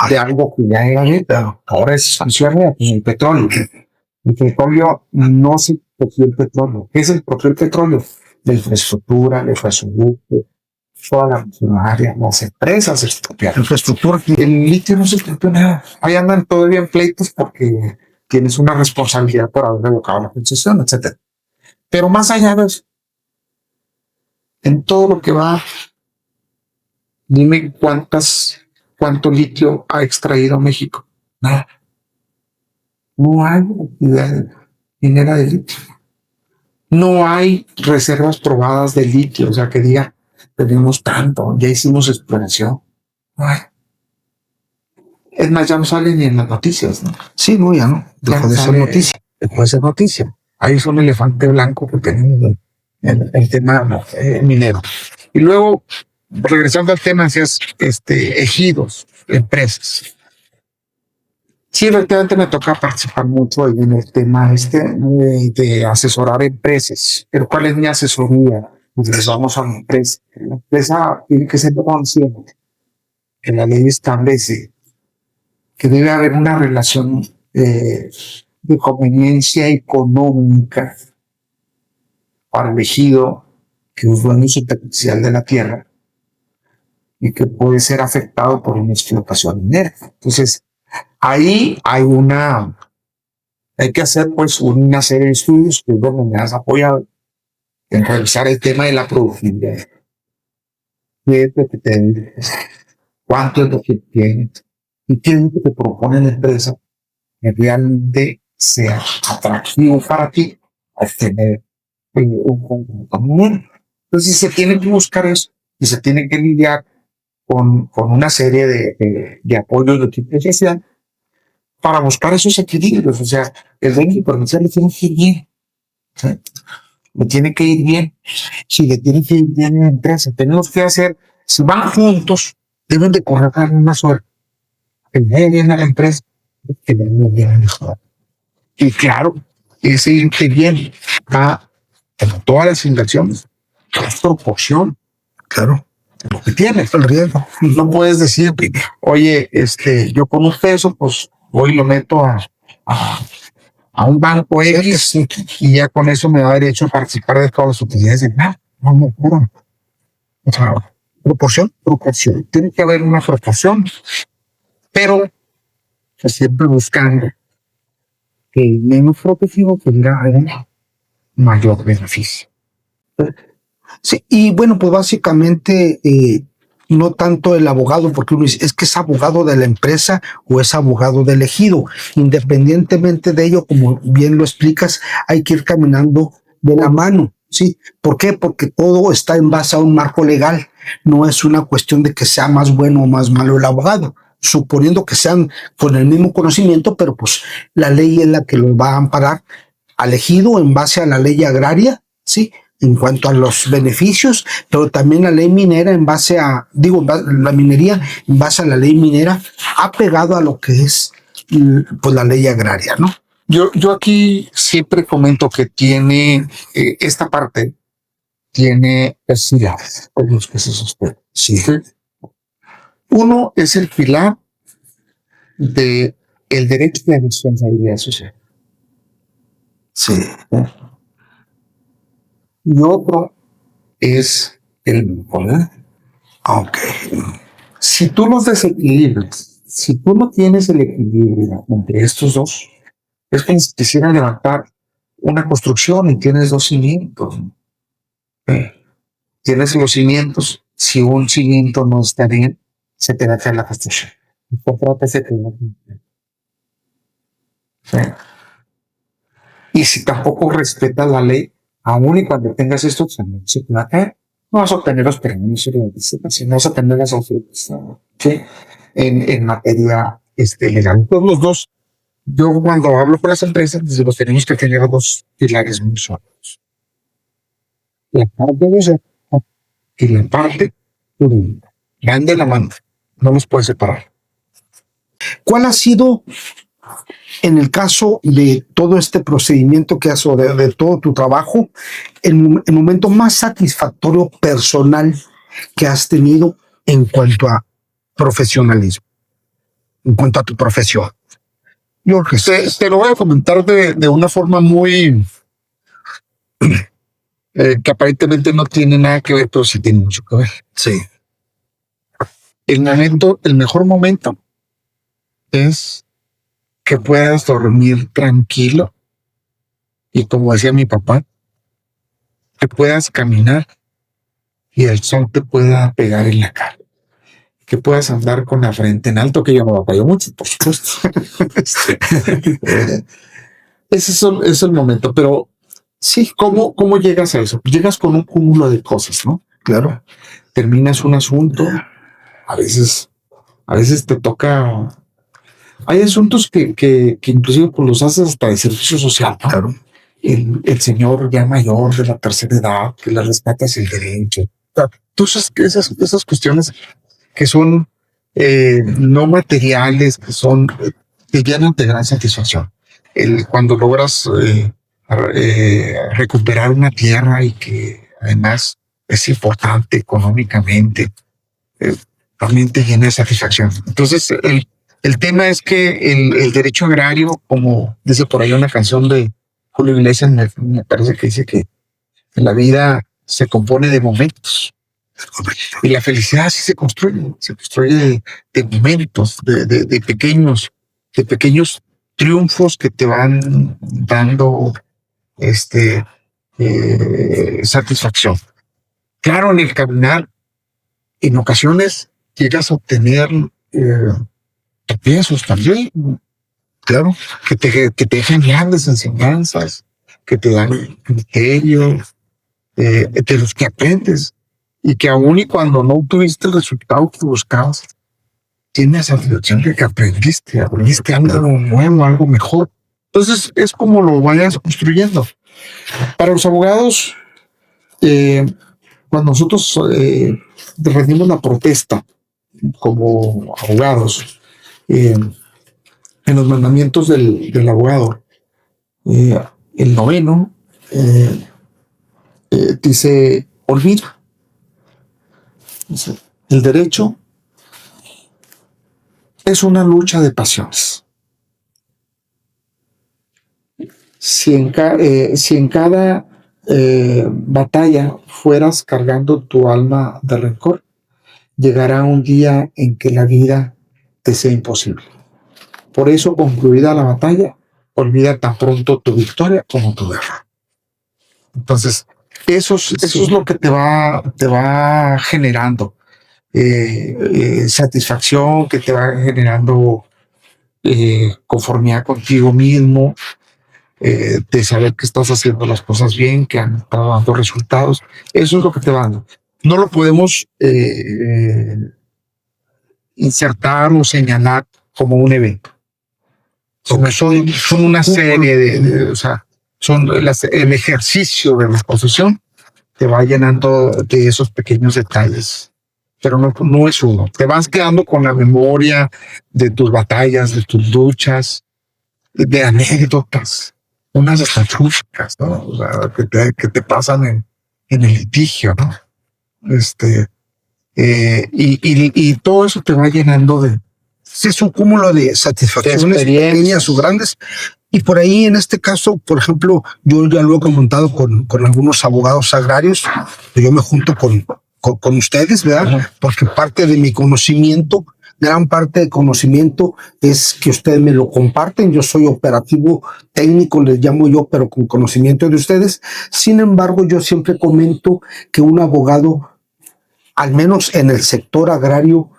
de algo que ya era de, ahora es sancionado, pues el petróleo. El petróleo no se expropió el petróleo. ¿Qué es el expropió el petróleo? La infraestructura, el gasoducto, toda la maquinaria, las empresas expropiaron. Infraestructura. El litio no se expropió nada. Ahí andan todavía en pleitos porque tienes una responsabilidad por haber revocado la concesión, etc. Pero más allá de eso, en todo lo que va, dime cuánto litio ha extraído México. Nada. No hay actividad minera de litio. No hay reservas probadas de litio, o sea que diga, tenemos tanto, ya hicimos exploración. No hay. Es más, ya no sale ni en las noticias, ¿no? Sí, no, ya no. Dejó de ser noticia. Dejó de ser noticia. Ahí es un elefante blanco que tenemos el tema minero. Y luego, regresando al tema, decías, ejidos, empresas. Sí, efectivamente me toca participar mucho en el tema de asesorar empresas. Pero ¿cuál es mi asesoría? Pues vamos a una empresa. La empresa tiene que ser consciente que la ley establece que debe haber una relación de conveniencia económica para el ejido que es dueño superficial de la tierra y que puede ser afectado por una explotación minera. Entonces, ahí hay que hacer pues una serie de estudios que es donde me has apoyado en revisar el tema de la productividad. ¿Qué es lo que te dices? ¿Cuánto es lo que tienes? ¿Y qué es lo que te propone la empresa que realmente sea atractivo para ti al tener un conjunto minero? Entonces se tiene que buscar eso y se tiene que lidiar con una serie de apoyos de tipo especial para buscar esos equilibrios. O sea, el dueño comercial le tiene que ir bien. ¿Sí? Le tiene que ir bien. Si le tiene que ir bien en la empresa, tenemos que hacer, si van juntos, deben de correr una sola. Que le bien a la empresa, que le bien a mejor. Y claro, ese irte bien va en todas las inversiones. Es proporción. Claro. Lo que tienes. El riesgo. No puedes decir, oye, yo con un peso, pues voy y lo meto a un banco X y ya con eso me da derecho a participar de todas las utilidades. No. O sea, proporción. Tiene que haber una proporción, pero siempre buscando que el menos protegido tenga un mayor beneficio. Sí, y bueno, pues básicamente no tanto el abogado, porque uno dice, es que es abogado de la empresa o es abogado del ejido. Independientemente de ello, como bien lo explicas, hay que ir caminando de la mano, ¿sí? ¿Por qué? Porque todo está en base a un marco legal. No es una cuestión de que sea más bueno o más malo el abogado, suponiendo que sean con el mismo conocimiento, pero pues la ley es la que los va a amparar al ejido en base a la ley agraria, ¿sí? En cuanto a los beneficios, pero también la ley minera en base a, la minería en base a la ley minera, apegado a lo que es pues la ley agraria, ¿no? Yo aquí siempre comento que tiene esta parte, tiene pilares con los que se sostiene. Sí. Uno es el pilar de el derecho de responsabilidad social. Sí. Y otro es el poder. Ok. Si tú los desequilibras, si tú no tienes el equilibrio entre estos dos, es como si quisiera levantar una construcción y tienes 2 cimientos. Tienes los cimientos. Si un cimiento no está bien, se te va a caer la construcción. ¿Sí? Y si tampoco respetas la ley, aún y cuando tengas esto, se te va a caer. No vas a obtener los permisos, no vas a tener las ofertas, ¿sí? En materia legal. Todos los dos, yo cuando hablo con las empresas, los tenemos que tener 2 pilares muy sólidos. La parte de ser y la parte jurídica. Van de la mano, no los puedes separar. ¿Cuál ha sido, en el caso de todo este procedimiento que has, de todo tu trabajo, el momento más satisfactorio personal que has tenido en cuanto a profesionalismo, en cuanto a tu profesión? Yo te lo voy a comentar de una forma muy que aparentemente no tiene nada que ver, pero sí tiene mucho que ver. Sí. El mejor momento es que puedas dormir tranquilo y, como decía mi papá, que puedas caminar y el sol te pueda pegar en la cara, que puedas andar con la frente en alto, que yo me batallo mucho, por supuesto. Ese es el momento, pero sí, ¿cómo llegas a eso? Llegas con un cúmulo de cosas, ¿no? Claro. Terminas un asunto, a veces te toca. Hay asuntos que inclusive pues, los haces hasta de servicio social, ¿no? Claro. El señor ya mayor de la tercera edad, que le respetas el derecho. Entonces, esas cuestiones que son no materiales, que llenan de gran satisfacción. Cuando logras recuperar una tierra y que además es importante económicamente, también te llena de satisfacción. Entonces, el tema es que el derecho agrario, como dice por ahí una canción de Julio Iglesias, me parece que dice que la vida se compone de momentos. Y la felicidad sí se construye de momentos, de pequeños triunfos que te van dando satisfacción. Claro, en el caminar, en ocasiones llegas a obtener tropiezos también. Claro, que te dejan grandes enseñanzas, que te dan criterio, de los que aprendes, y que aún y cuando no obtuviste el resultado que buscabas, tienes la satisfacción de que aprendiste algo nuevo, algo mejor. Entonces es como lo vayas construyendo. Para los abogados, cuando nosotros rendimos la protesta como abogados, en los mandamientos del abogado, el 9 dice: olvida. El derecho es una lucha de pasiones. Si en cada batalla fueras cargando tu alma de rencor, llegará un día en que la vida te sea imposible. Por eso, concluida la batalla, olvida tan pronto tu victoria como tu guerra. Entonces, eso es lo que te va generando satisfacción, que te va generando conformidad contigo mismo, de saber que estás haciendo las cosas bien, que han estado dando resultados. Eso es lo que te va dando. No lo podemos insertar o señalar como un evento. Son una serie o sea, el ejercicio de la profesión te va llenando de esos pequeños detalles, pero no es uno. Te vas quedando con la memoria de tus batallas, de tus luchas, de anécdotas, unas hasta chuscas, ¿no? O sea, que te pasan en el litigio, ¿no? Y todo eso te va llenando de... Es un cúmulo de satisfacciones pequeñas o grandes. Y por ahí, en este caso, por ejemplo, yo ya lo he comentado con algunos abogados agrarios, yo me junto con ustedes, ¿verdad? Porque parte de mi conocimiento gran parte del conocimiento es que ustedes me lo comparten. Yo soy operativo técnico, les llamo yo, pero con conocimiento de ustedes. Sin embargo, yo siempre comento que un abogado, al menos en el sector agrario,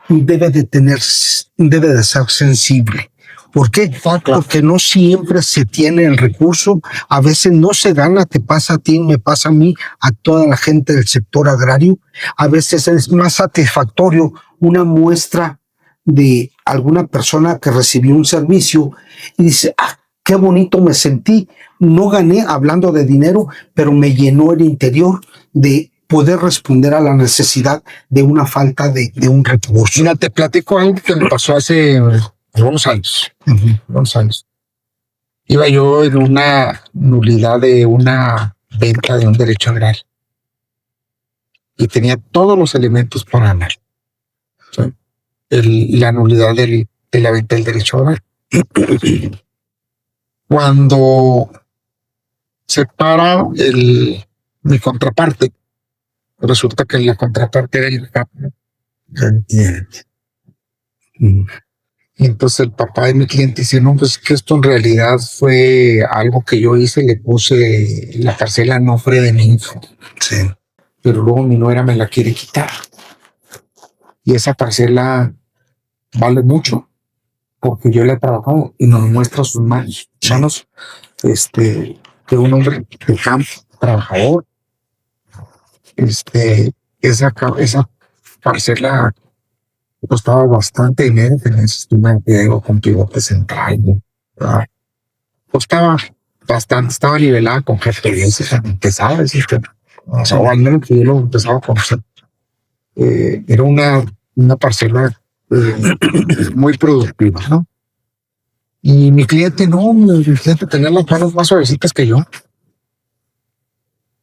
debe de ser sensible. ¿Por qué? Porque no siempre se tiene el recurso, a veces no se gana, te pasa a ti, me pasa a mí, a toda la gente del sector agrario. A veces es más satisfactorio una muestra de alguna persona que recibió un servicio y dice, qué bonito me sentí, no gané hablando de dinero, pero me llenó el interior de poder responder a la necesidad de una falta de un recurso. Mira, te platico algo que me pasó hace algunos años. Unos años. Iba yo en una nulidad de una venta de un derecho agrario y tenía todos los elementos para ganar. ¿Sí? La nulidad de la venta del derecho agrario. Cuando se para mi contraparte, resulta que la contraparte era el papá. Y entonces el papá de mi cliente dice, no, pues que esto en realidad fue algo que yo hice, le puse la parcela no fue de mi hijo. Sí. Pero luego mi nuera me la quiere quitar. Y esa parcela vale mucho porque yo la he trabajado y nos muestra sus manos. De un hombre de campo, trabajador. Esa parcela costaba bastante dinero, tenía un sistema de riego con pivote central, ¿verdad? Costaba bastante, estaba nivelada con GPS, empezaba a decir que, o al menos que yo lo empezaba a conocer. Era una parcela muy productiva, ¿no? Y mi cliente tenía las manos más suavecitas que yo.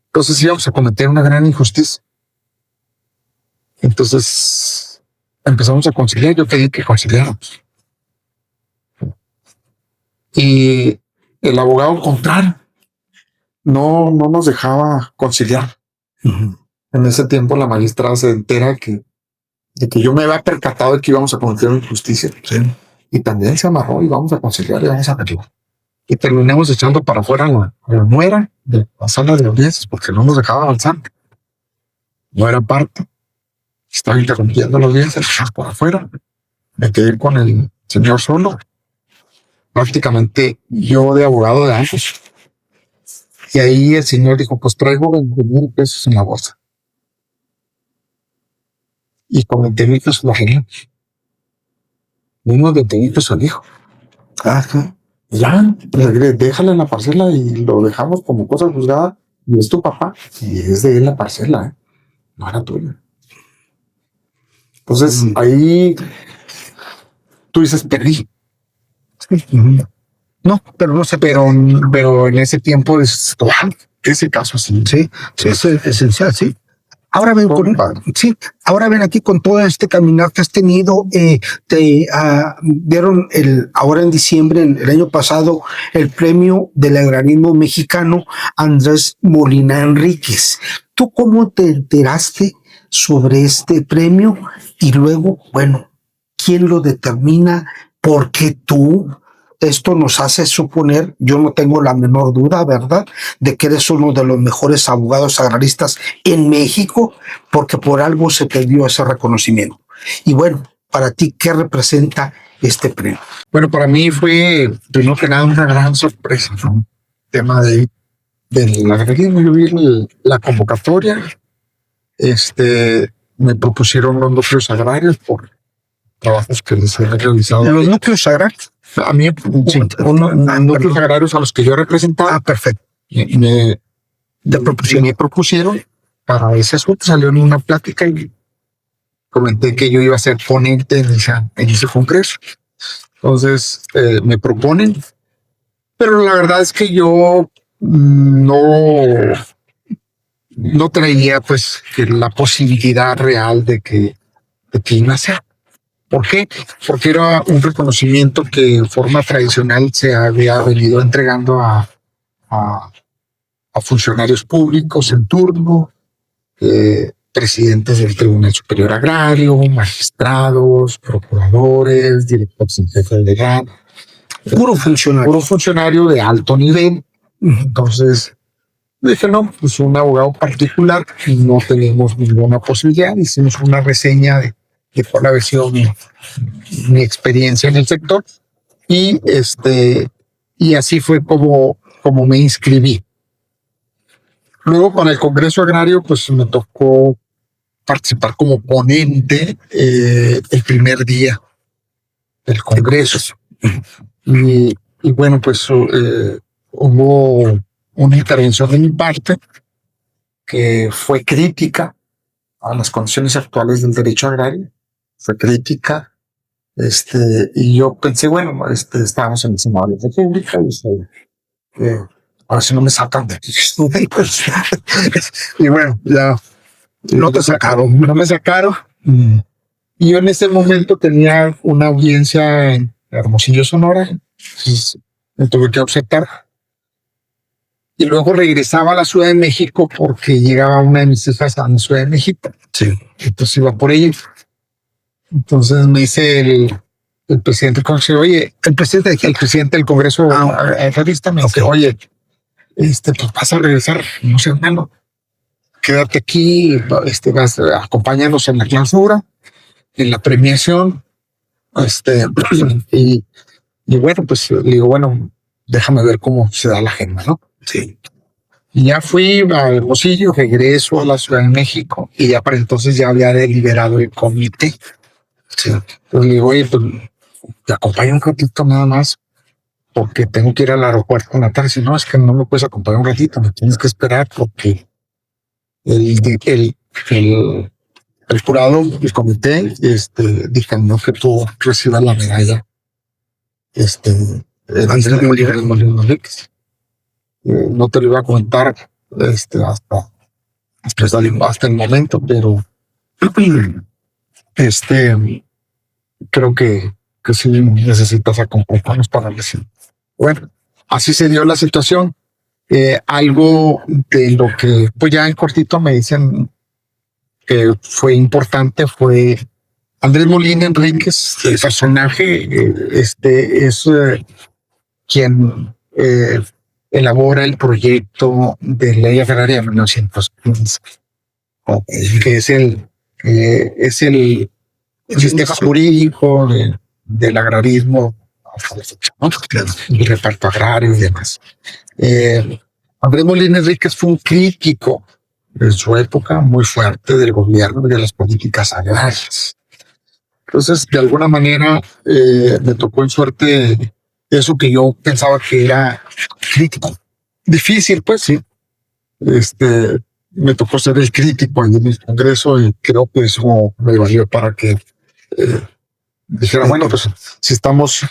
Entonces íbamos a cometer una gran injusticia. Entonces empezamos a conciliar, yo pedí que conciliáramos. Y el abogado contrario no nos dejaba conciliar. En ese tiempo la magistrada se entera de que yo me había percatado de que íbamos a cometer una injusticia. Sí. Y también se amarró y vamos a conciliar y vamos a arreglar. Y terminamos echando para afuera la nuera de la sala de audiencias porque no nos dejaba avanzar. No era parte. Estaba interrumpiendo la audiencia, echamos por afuera. Me quedé con el señor solo. Prácticamente yo de abogado de años. Y ahí el señor dijo, pues traigo 20,000 pesos en la bolsa. Y con 20,000 pesos lo arreglamos. Unos 20,000 pesos dijo. Ajá. Ya, déjale en la parcela y lo dejamos como cosa juzgada. Y es tu papá. Y es de él la parcela, no era tuya. Entonces ahí tú dices, perdí. No, pero no sé. Pero en ese tiempo es ese caso sí. Sí, es esencial, sí. Ahora ven, ahora ven aquí con todo este caminar que has tenido, dieron ahora en diciembre, el año pasado, el premio del agrarismo mexicano Andrés Molina Enríquez. ¿Tú cómo te enteraste sobre este premio? Y luego, bueno, ¿quién lo determina? ¿Por qué tú? Esto nos hace suponer, yo no tengo la menor duda, ¿verdad?, de que eres uno de los mejores abogados agraristas en México, porque por algo se te dio ese reconocimiento. Y bueno, para ti, ¿qué representa este premio? Bueno, para mí fue, primero que nada, una gran sorpresa, ¿no? Tema del agrarismo. Yo vi la convocatoria, me propusieron los núcleos agrarios por trabajos que les he realizado. ¿Los núcleos agrarios? A mí, sí, núcleos agrarios a los que yo representaba. Perfecto. Me propusieron para ese asunto. Salió en una plática y comenté que yo iba a ser ponente en ese congreso. Entonces me proponen, pero la verdad es que yo no traía pues que la posibilidad real de que iba a ser. ¿Por qué? Porque era un reconocimiento que en forma tradicional se había venido entregando a funcionarios públicos en turno, presidentes del Tribunal Superior Agrario, magistrados, procuradores, directores en jefe legal, puro funcionario de alto nivel. Entonces dije, no, pues un abogado particular, no tenemos ninguna posibilidad. Hicimos una reseña de cuál había sido mi experiencia en el sector y así fue como me inscribí. Luego con el Congreso Agrario, pues me tocó participar como ponente el primer día del Congreso. Y bueno, pues hubo una intervención de mi parte que fue crítica a las condiciones actuales del derecho agrario. Fue crítica. Y yo pensé, bueno, estábamos en el Senado de la República y a ver si no me sacan de aquí. Y bueno, ya no me sacaron. Y yo en ese momento tenía una audiencia en Hermosillo, Sonora. Entonces me tuve que ausentar. Y luego regresaba a la Ciudad de México porque llegaba una de mis hijas a la Ciudad de México. Sí. Entonces iba por ella. Entonces me dice el presidente del Congreso, oye, el presidente del Congreso revista me dice, oye, pues vas a regresar, no sé, hermano, quédate aquí, acompáñanos en la clausura, en la premiación, y bueno, pues le digo, bueno, déjame ver cómo se da la agenda, ¿no? Sí. Y ya fui a Hermosillo, regreso a la Ciudad de México, y ya para entonces ya había deliberado el comité. Sí. Entonces le digo, oye, pues te acompaño un ratito nada más, porque tengo que ir al aeropuerto en la tarde. Si no, es que no me puedes acompañar un ratito, me tienes que esperar porque el jurado, el comité, dictaminó que tú recibas la medalla. Andrés Molina Enríquez. No te lo iba a comentar hasta el momento, pero creo que sí necesitas acompañarnos para decir. Bueno, así se dio la situación. Algo de lo que, pues ya en cortito me dicen que fue importante fue Andrés Molina Enríquez, el personaje, es quien elabora el proyecto de ley agraria de 1915, que es el sistema jurídico del agrarismo, ¿no? El reparto agrario y demás. Andrés Molina Enríquez fue un crítico en su época muy fuerte del gobierno y de las políticas agrarias. Entonces, de alguna manera, me tocó en suerte eso que yo pensaba que era crítico. Difícil, pues sí. Me tocó ser el crítico en el Congreso y creo que eso me valió para que dijera, bueno, pues si estamos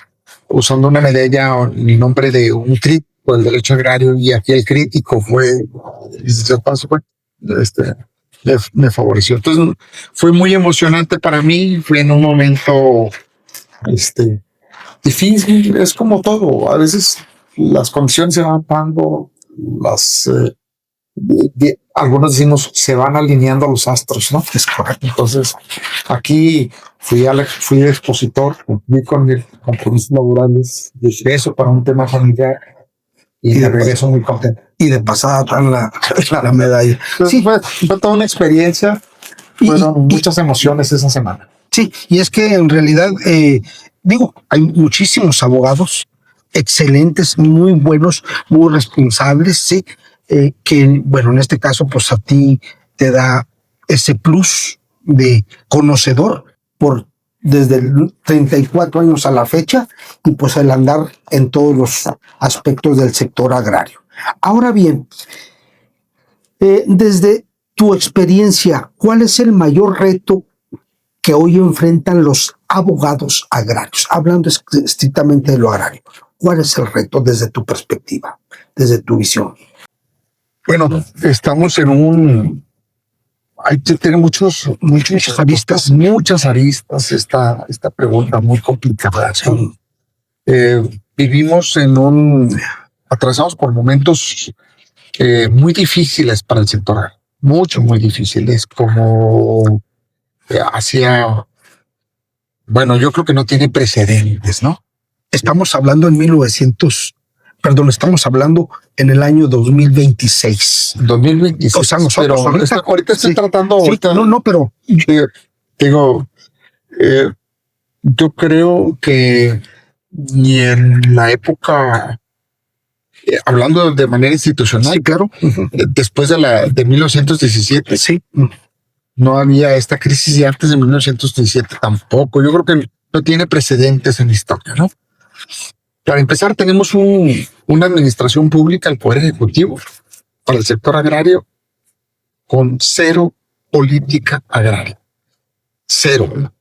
usando una medalla en el nombre de un crítico del derecho agrario y aquí el crítico fue, me favoreció. Entonces fue muy emocionante para mí, fue en un momento difícil, es como todo, a veces las condiciones se van dando, algunos decimos se van alineando los astros, ¿no? Es correcto. Entonces aquí fui expositor, cumplí con mis compromisos laborales de ingreso para un tema familiar y de regreso muy contento. Y de pasada traen la medalla. Entonces, sí, fue toda una experiencia, fueron muchas emociones esa semana. Sí, y es que en realidad, hay muchísimos abogados excelentes, muy buenos, muy responsables, sí, que, bueno, en este caso, pues a ti te da ese plus de conocedor desde el 34 años a la fecha y pues el andar en todos los aspectos del sector agrario. Ahora bien, desde tu experiencia, ¿cuál es el mayor reto que hoy enfrentan los abogados agrarios? Hablando estrictamente de lo agrario, ¿cuál es el reto desde tu perspectiva, desde tu visión? Bueno, estamos hay que tener muchas aristas esta pregunta muy complicada. Vivimos atravesamos por momentos muy difíciles para el sector agrario, muy difíciles, como hacía, bueno, yo creo que no tiene precedentes, ¿no? Estamos hablando estamos hablando en el año 2026. 2026. O sea, nosotros pero ahorita estoy sí, tratando. sí, Ahorita, no, pero digo, yo creo que ni en la época, hablando de manera institucional, sí, claro. después de 1917, Sí. no había esta crisis, y antes de 1917 tampoco. Yo creo que no tiene precedentes en la historia, ¿no? Para empezar, tenemos una administración pública, el Poder Ejecutivo, para el sector agrario, con cero política agraria. Cero.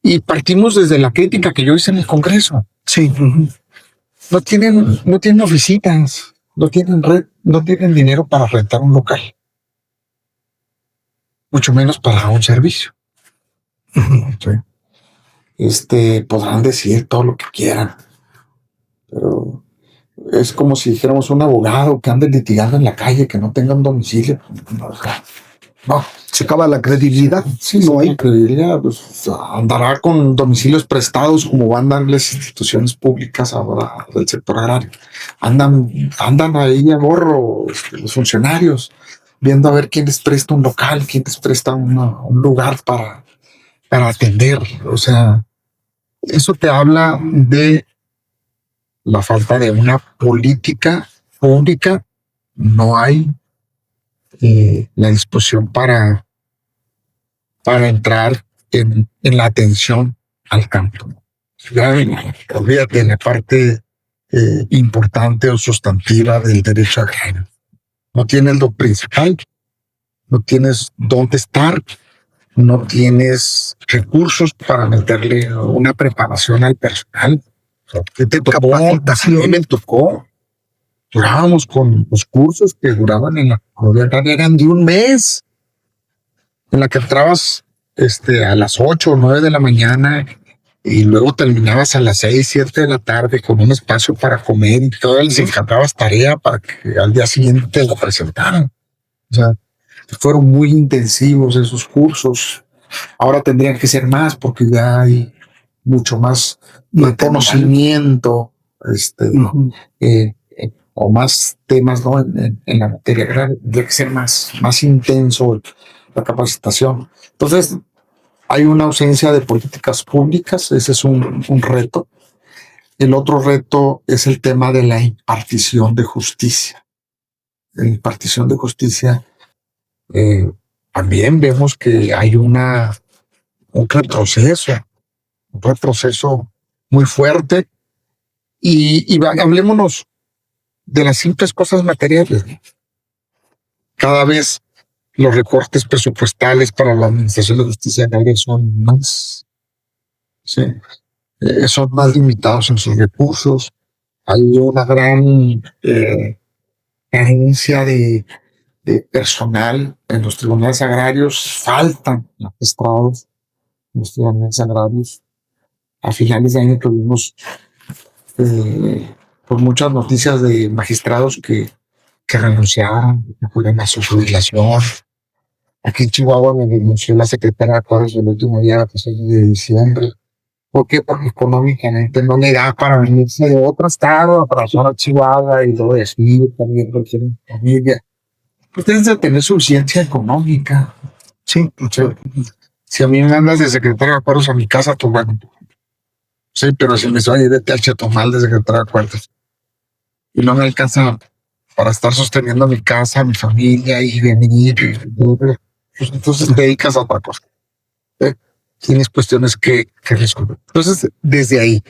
Y partimos desde la crítica que yo hice en el Congreso. Sí. No tienen oficinas, no tienen red, no tienen dinero para rentar un local, mucho menos para un servicio. Sí. Podrán decir todo lo que quieran, pero es como si dijéramos un abogado que ande litigando en la calle, que no tenga un domicilio. No, Se acaba la credibilidad. sí, no hay credibilidad. Pues, andará con domicilios prestados como van a dar las instituciones públicas ahora del sector agrario. Andan ahí a gorro los funcionarios, viendo a ver quién les presta un local, quién les presta un lugar para atender. O sea, eso te habla de la falta de una política pública. No hay la disposición para entrar en la atención al campo. Ya, olvídate de la parte importante o sustantiva del derecho agrario. No tienes lo principal, no tienes dónde estar, no tienes recursos para meterle una preparación al personal. ¿Qué te tocó? A mí me tocó. Durábamos con los cursos que duraban en la comunidad agraria, eran de un mes, en la que entrabas a las 8 o 9 de la mañana y luego terminabas a las 6, 7 de la tarde con un espacio para comer, y todavía les encargabas tarea para que al día siguiente te lo presentaran. O sea, fueron muy intensivos esos cursos. Ahora tendrían que ser más porque ya hay mucho más conocimiento, o más temas, ¿no? En la materia agraria. Tendría que ser más intenso la capacitación. Entonces, hay una ausencia de políticas públicas. Ese es un reto. El otro reto es el tema de la impartición de justicia. En la impartición de justicia, también vemos que hay un retroceso muy fuerte. Y hablémonos de las simples cosas materiales. Cada vez los recortes presupuestales para la Administración de Justicia Agraria son más limitados en sus recursos. Hay una gran carencia de personal en los tribunales agrarios. Faltan magistrados en los tribunales agrarios. A finales de año tuvimos por muchas noticias de magistrados que renunciaron, que fueron a su jubilación. Aquí en Chihuahua me denunció la secretaria de Acuerdos el último día de diciembre. ¿Por qué? Porque económicamente no le da para venirse de otro estado a trabajar a Chihuahua y luego decir también requieren familia. Ustedes deben tener suficiencia económica. Sí. Si a mí me mandas de secretario de Acuerdos a mi casa, pues bueno. Sí, pero si me soy de Chetumal de secretario de Acuerdos y no me alcanza para estar sosteniendo mi casa, mi familia y venir, pues entonces te dedicas a otra cosa. Tienes cuestiones que resolver. Entonces, desde ahí.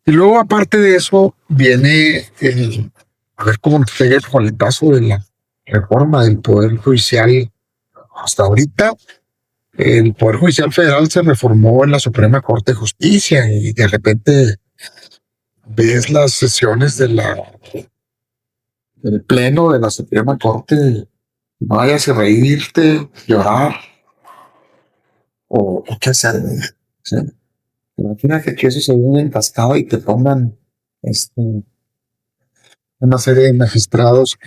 Y luego, aparte de eso, viene a ver cómo nos pega el coletazo de la reforma del Poder Judicial. Hasta ahorita, el Poder Judicial Federal se reformó en la Suprema Corte de Justicia y de repente ves las sesiones del Pleno de la Suprema Corte, no vayas a reírte, llorar o qué hacer. ¿Sí? Imagínate que eso se viene encascado y te pongan una serie de magistrados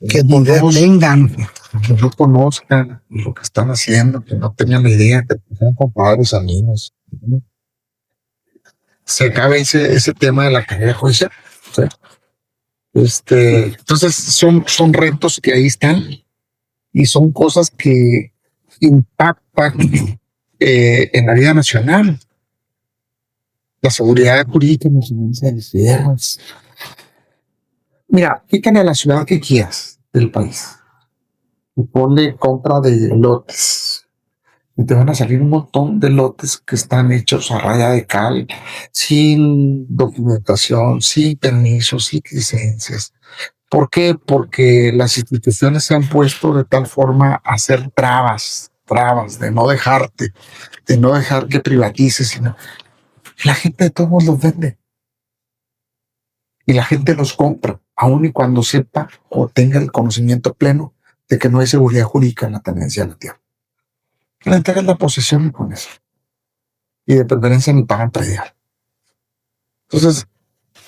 Que no ni tengan. que no conozcan lo que están haciendo, que no tengan la idea, que sean compadres, amigos. Se acaba ese tema de la carrera judicial. ¿Sí? Entonces son retos que ahí están y son cosas que impactan en la vida nacional. La seguridad jurídica en las ciudades. Mira, quítale a la ciudad que quieras del país y ponle compra de lotes. Y te van a salir un montón de lotes que están hechos a raya de cal, sin documentación, sin permisos, sin licencias. ¿Por qué? Porque las instituciones se han puesto de tal forma a hacer trabas de no dejarte, de no dejar que privatices, sino la gente de todos modos los vende. Y la gente los compra, aun y cuando sepa o tenga el conocimiento pleno de que no hay seguridad jurídica en la tenencia de la tierra. Le entregan la posesión con eso. Y de preferencia ni pagan predial. Entonces,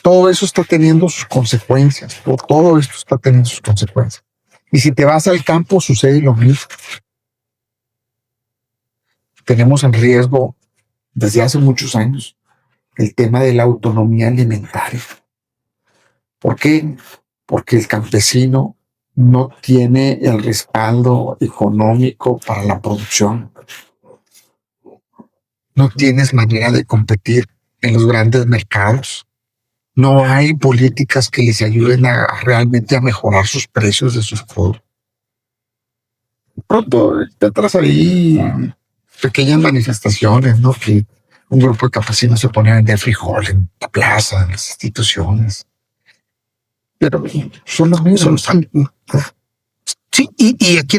todo eso está teniendo sus consecuencias. Todo esto está teniendo sus consecuencias. Y si te vas al campo, sucede lo mismo. Tenemos en riesgo, desde hace muchos años, el tema de la autonomía alimentaria. ¿Por qué? Porque el campesino no tiene el respaldo económico para la producción. No tienes manera de competir en los grandes mercados. No hay políticas que les ayuden a realmente a mejorar sus precios de sus productos. Pronto tendrás ahí pequeñas manifestaciones, ¿no? Que un grupo de campesinos se pone a vender frijol en la plaza, en las instituciones. Pero son los mismos. Sí, y aquí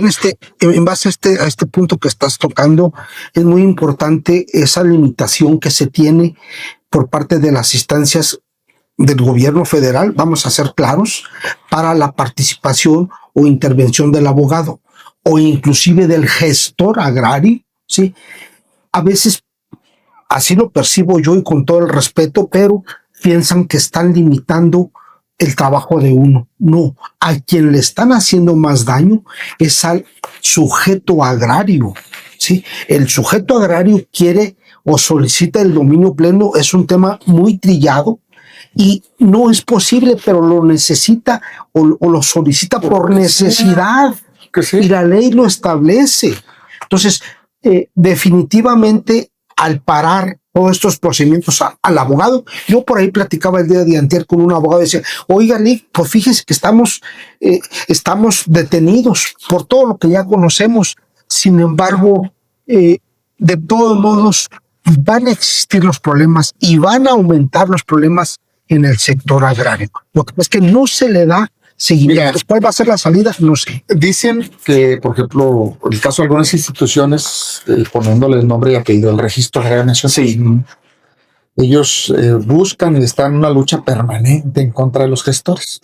en base a este punto que estás tocando, es muy importante esa limitación que se tiene por parte de las instancias del gobierno federal, vamos a ser claros, para la participación o intervención del abogado o inclusive del gestor agrario, ¿sí? A veces así lo percibo yo y con todo el respeto, pero piensan que están limitando el trabajo de uno. No, a quien le están haciendo más daño es al sujeto agrario, ¿sí? El sujeto agrario quiere o solicita el dominio pleno, es un tema muy trillado y no es posible, pero lo necesita o lo solicita por necesidad. Sí. Y la ley lo establece. Entonces, definitivamente, al parar todos estos procedimientos al abogado, yo por ahí platicaba el día de antier con un abogado y decía, oiga, Nick, pues fíjese que estamos detenidos por todo lo que ya conocemos. Sin embargo, de todos modos, van a existir los problemas y van a aumentar los problemas en el sector agrario. Lo que pasa es que no se le da seguimiento. Mira, ¿cuál va a ser la salida? No sé. Dicen que, por ejemplo, en el caso de algunas instituciones, poniéndoles nombre y apellido, el Registro Agrario Nacional, sí, ellos buscan y están en una lucha permanente en contra de los gestores.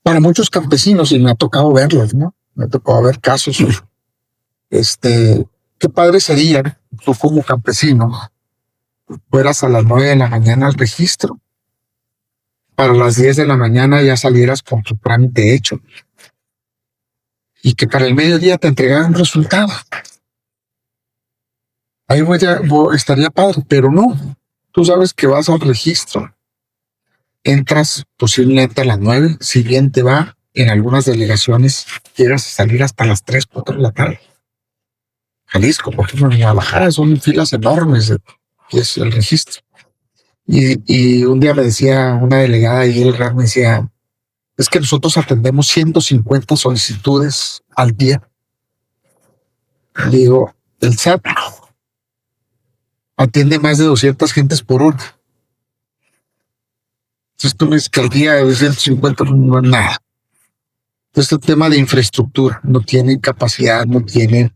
Para muchos campesinos, y me ha tocado verlos, ¿no? Me ha tocado ver casos. Qué padre sería, tú como campesino, fueras a las 9 de la mañana al registro, para las 10 de la mañana ya salieras con tu trámite hecho y que para el mediodía te entregaran un resultado. Ahí estaría padre, pero no. Tú sabes que vas al registro, entras posiblemente a las 9, si bien te va, en algunas delegaciones llegas a salir hasta las 3, 4 de la tarde. Jalisco, por ejemplo, en Guadalajara son filas enormes, que es el registro. Y un día me decía una delegada y el RAR me decía, es que nosotros atendemos 150 solicitudes al día. Digo, el SAT atiende más de 200 gentes por hora. Entonces tú me dices que al día de 150 no es nada. Entonces el tema de infraestructura, no tienen capacidad, no tienen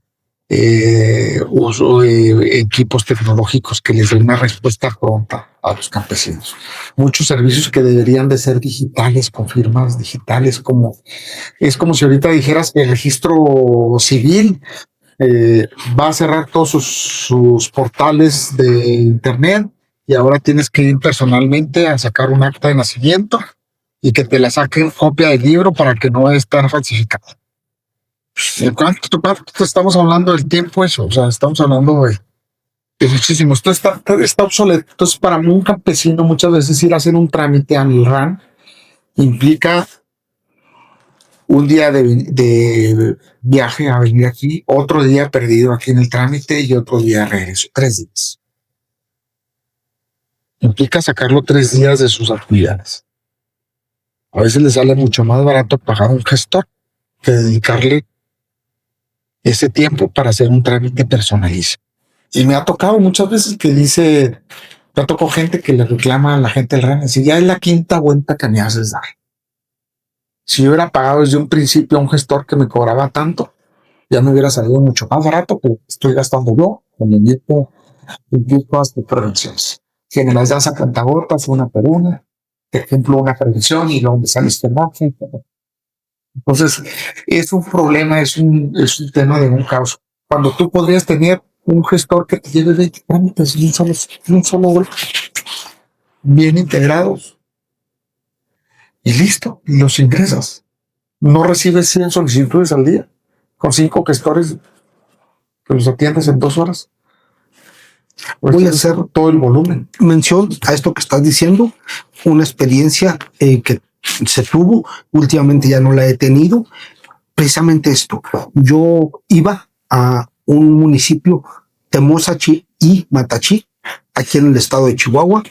uso de equipos tecnológicos que les den una respuesta pronta a los campesinos. Muchos servicios que deberían de ser digitales, con firmas digitales, es como si ahorita dijeras que el registro civil va a cerrar todos sus portales de internet y ahora tienes que ir personalmente a sacar un acta de nacimiento y que te la saquen copia del libro para que no esté falsificado. ¿Cuánto estamos hablando del tiempo eso? O sea, estamos hablando de muchísimo. Esto está obsoleto. Entonces, para un campesino, muchas veces ir a hacer un trámite al RAN implica un día de viaje a venir aquí, otro día perdido aquí en el trámite y otro día de regreso. 3 días. Implica sacarlo 3 días de sus actividades. A veces le sale mucho más barato pagar un gestor que dedicarle ese tiempo para hacer un trámite personalizado. Y me ha tocado muchas veces que me tocó gente que le reclama a la gente del RAN, si ya es la 5ª vuelta que me haces dar. Si yo hubiera pagado desde un principio a un gestor que me cobraba tanto, ya me hubiera salido mucho más barato que estoy gastando yo con el todas tus prevenciones. Generalizas a cuentagotas, una por una, por ejemplo, una prevención y luego me sale este margen. Entonces, es un problema, es un tema de un caos. Cuando tú podrías tener un gestor que te lleve 20 trámites en un solo golpe, bien integrados, y listo, y los ingresas. No recibes 100 solicitudes al día, con 5 gestores que los atiendes en 2 horas. Voy a hacer todo el volumen. mención a esto que estás diciendo, una experiencia que se tuvo, últimamente ya no la he tenido, precisamente esto. Yo iba a un municipio, Temozachi y Matachí, aquí en el estado de Chihuahua,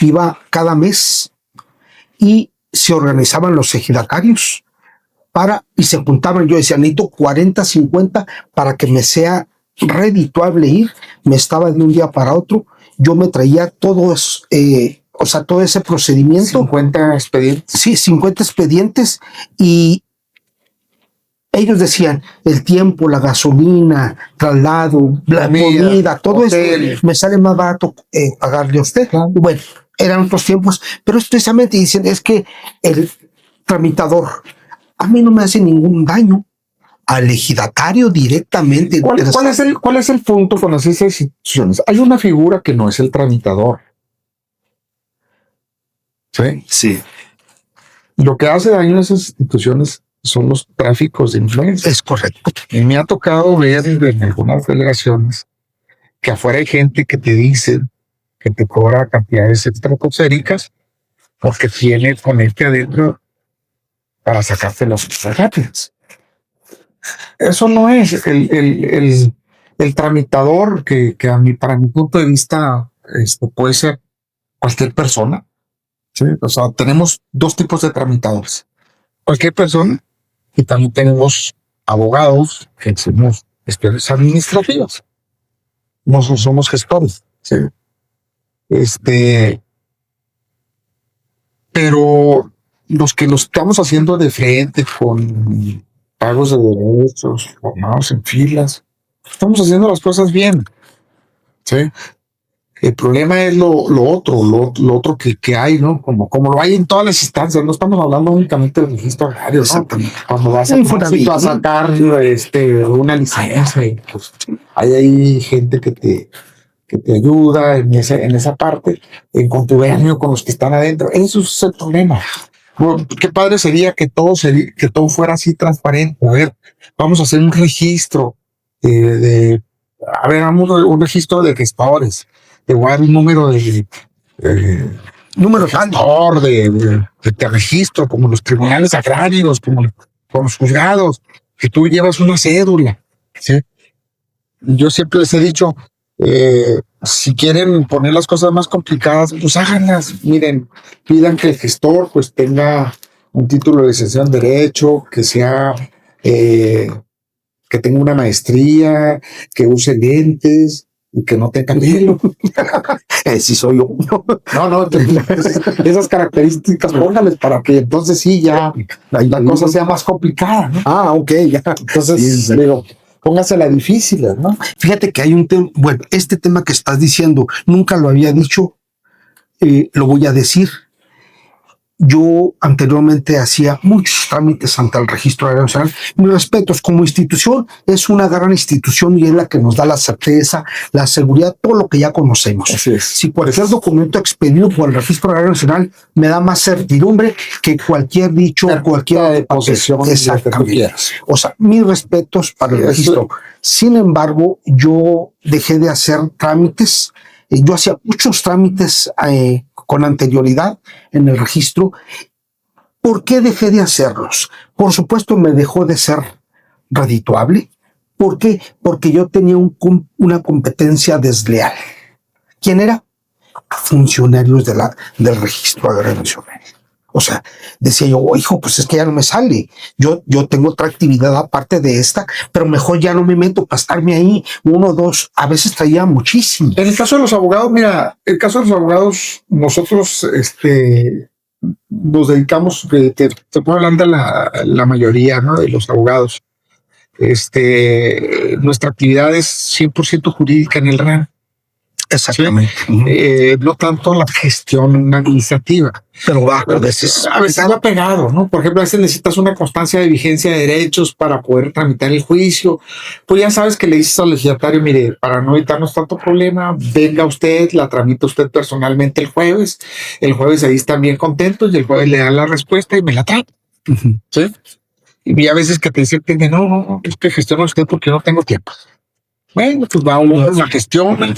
iba cada mes y se organizaban los ejidatarios y se juntaban. Yo decía, necesito 40, 50 para que me sea redituable ir. Me estaba de un día para otro, yo me traía todos, todo ese procedimiento. 50 expedientes. Sí, 50 expedientes, y ellos decían el tiempo, la gasolina, traslado, la comida, todo hotel, eso me sale más barato pagarle a usted. Claro. Bueno, eran otros tiempos, pero es precisamente dicen, es que el tramitador a mí no me hace ningún daño, al ejidatario directamente. ¿Cuál es el punto con las instituciones? Hay una figura que no es el tramitador. ¿Sí? Sí. Lo que hace daño a esas instituciones son los tráficos de influencia. Es correcto. Y me ha tocado ver en algunas delegaciones que afuera hay gente que te dice que te cobra cantidades estratosféricas porque tiene ponerte adentro para sacarte las cosas rápidas. Eso no es el tramitador que para mi punto de vista puede ser cualquier persona. ¿Sí? O sea, tenemos 2 tipos de tramitadores. Cualquier persona, y también tenemos abogados que somos gestores administrativos. No somos gestores. ¿Sí? Pero los que lo estamos haciendo de frente con pagos de derechos, formados en filas, estamos haciendo las cosas bien. ¿Sí? El problema es lo otro que hay, ¿no? Como lo hay en todas las instancias. No estamos hablando únicamente del registro agrario, ¿no? Exactamente. Cuando vas a sacar una licencia, pues hay gente que te ayuda en esa parte, en contubernio con los que están adentro. Eso es el problema. Bueno, qué padre sería que todo fuera así transparente. A ver, vamos a hacer un registro vamos a un registro de gestores. Te voy a dar un número de gestor, de registro, como los tribunales agrarios, como los juzgados, que tú llevas una cédula. ¿Sí? Yo siempre les he dicho, si quieren poner las cosas más complicadas, pues háganlas. Miren, pidan que el gestor pues tenga un título de licenciado en Derecho, que sea que tenga una maestría, que use lentes y que no tenga pelo. Sí soy yo. No, esas características póngales para que entonces sí ya la cosa sea más complicada, ¿no? Ah, ok, ya. Entonces, sí, digo, póngasela difícil, ¿no? Fíjate que hay un tema, bueno, este tema que estás diciendo, nunca lo había dicho, lo voy a decir. yo anteriormente hacía muchos trámites ante el Registro Agrario Nacional. Mis respetos, como institución, es una gran institución y es la que nos da la certeza, la seguridad, todo lo que ya conocemos. Así es. Si cualquier documento expedido por el Registro Agrario Nacional me da más certidumbre que cualquier dicho, cualquier de posesión. Exactamente. O sea, mis respetos para el registro. Sin embargo, yo dejé de hacer trámites. Yo hacía muchos trámites con anterioridad en el registro. ¿Por qué dejé de hacerlos? Por supuesto, me dejó de ser redituable. ¿Por qué? Porque yo tenía una competencia desleal. ¿Quién era? Funcionarios del Registro Agrario Nacional. O sea, decía yo, hijo, pues es que ya no me sale. Yo tengo otra actividad aparte de esta, pero mejor ya no me meto para estarme ahí 1 o 2. A veces traía muchísimo. En el caso de los abogados, mira, el caso de los abogados, nosotros nos dedicamos, te puedo hablar de la mayoría, ¿no? De los abogados. Nuestra actividad es 100% jurídica en el RAM. Exactamente. ¿Sí? No tanto la gestión administrativa. Pero a veces va pegado, ¿no? Por ejemplo, a veces necesitas una constancia de vigencia de derechos para poder tramitar el juicio. Pues ya sabes que le dices al legislatario, mire, para no evitarnos tanto problema, venga usted, la tramita usted personalmente el jueves. El jueves ahí están bien contentos y el jueves le dan la respuesta y me la trae. ¿Sí? Y a veces que te dicen que no, es que gestiona usted porque no tengo tiempo. Bueno, pues va uno, la gestiona.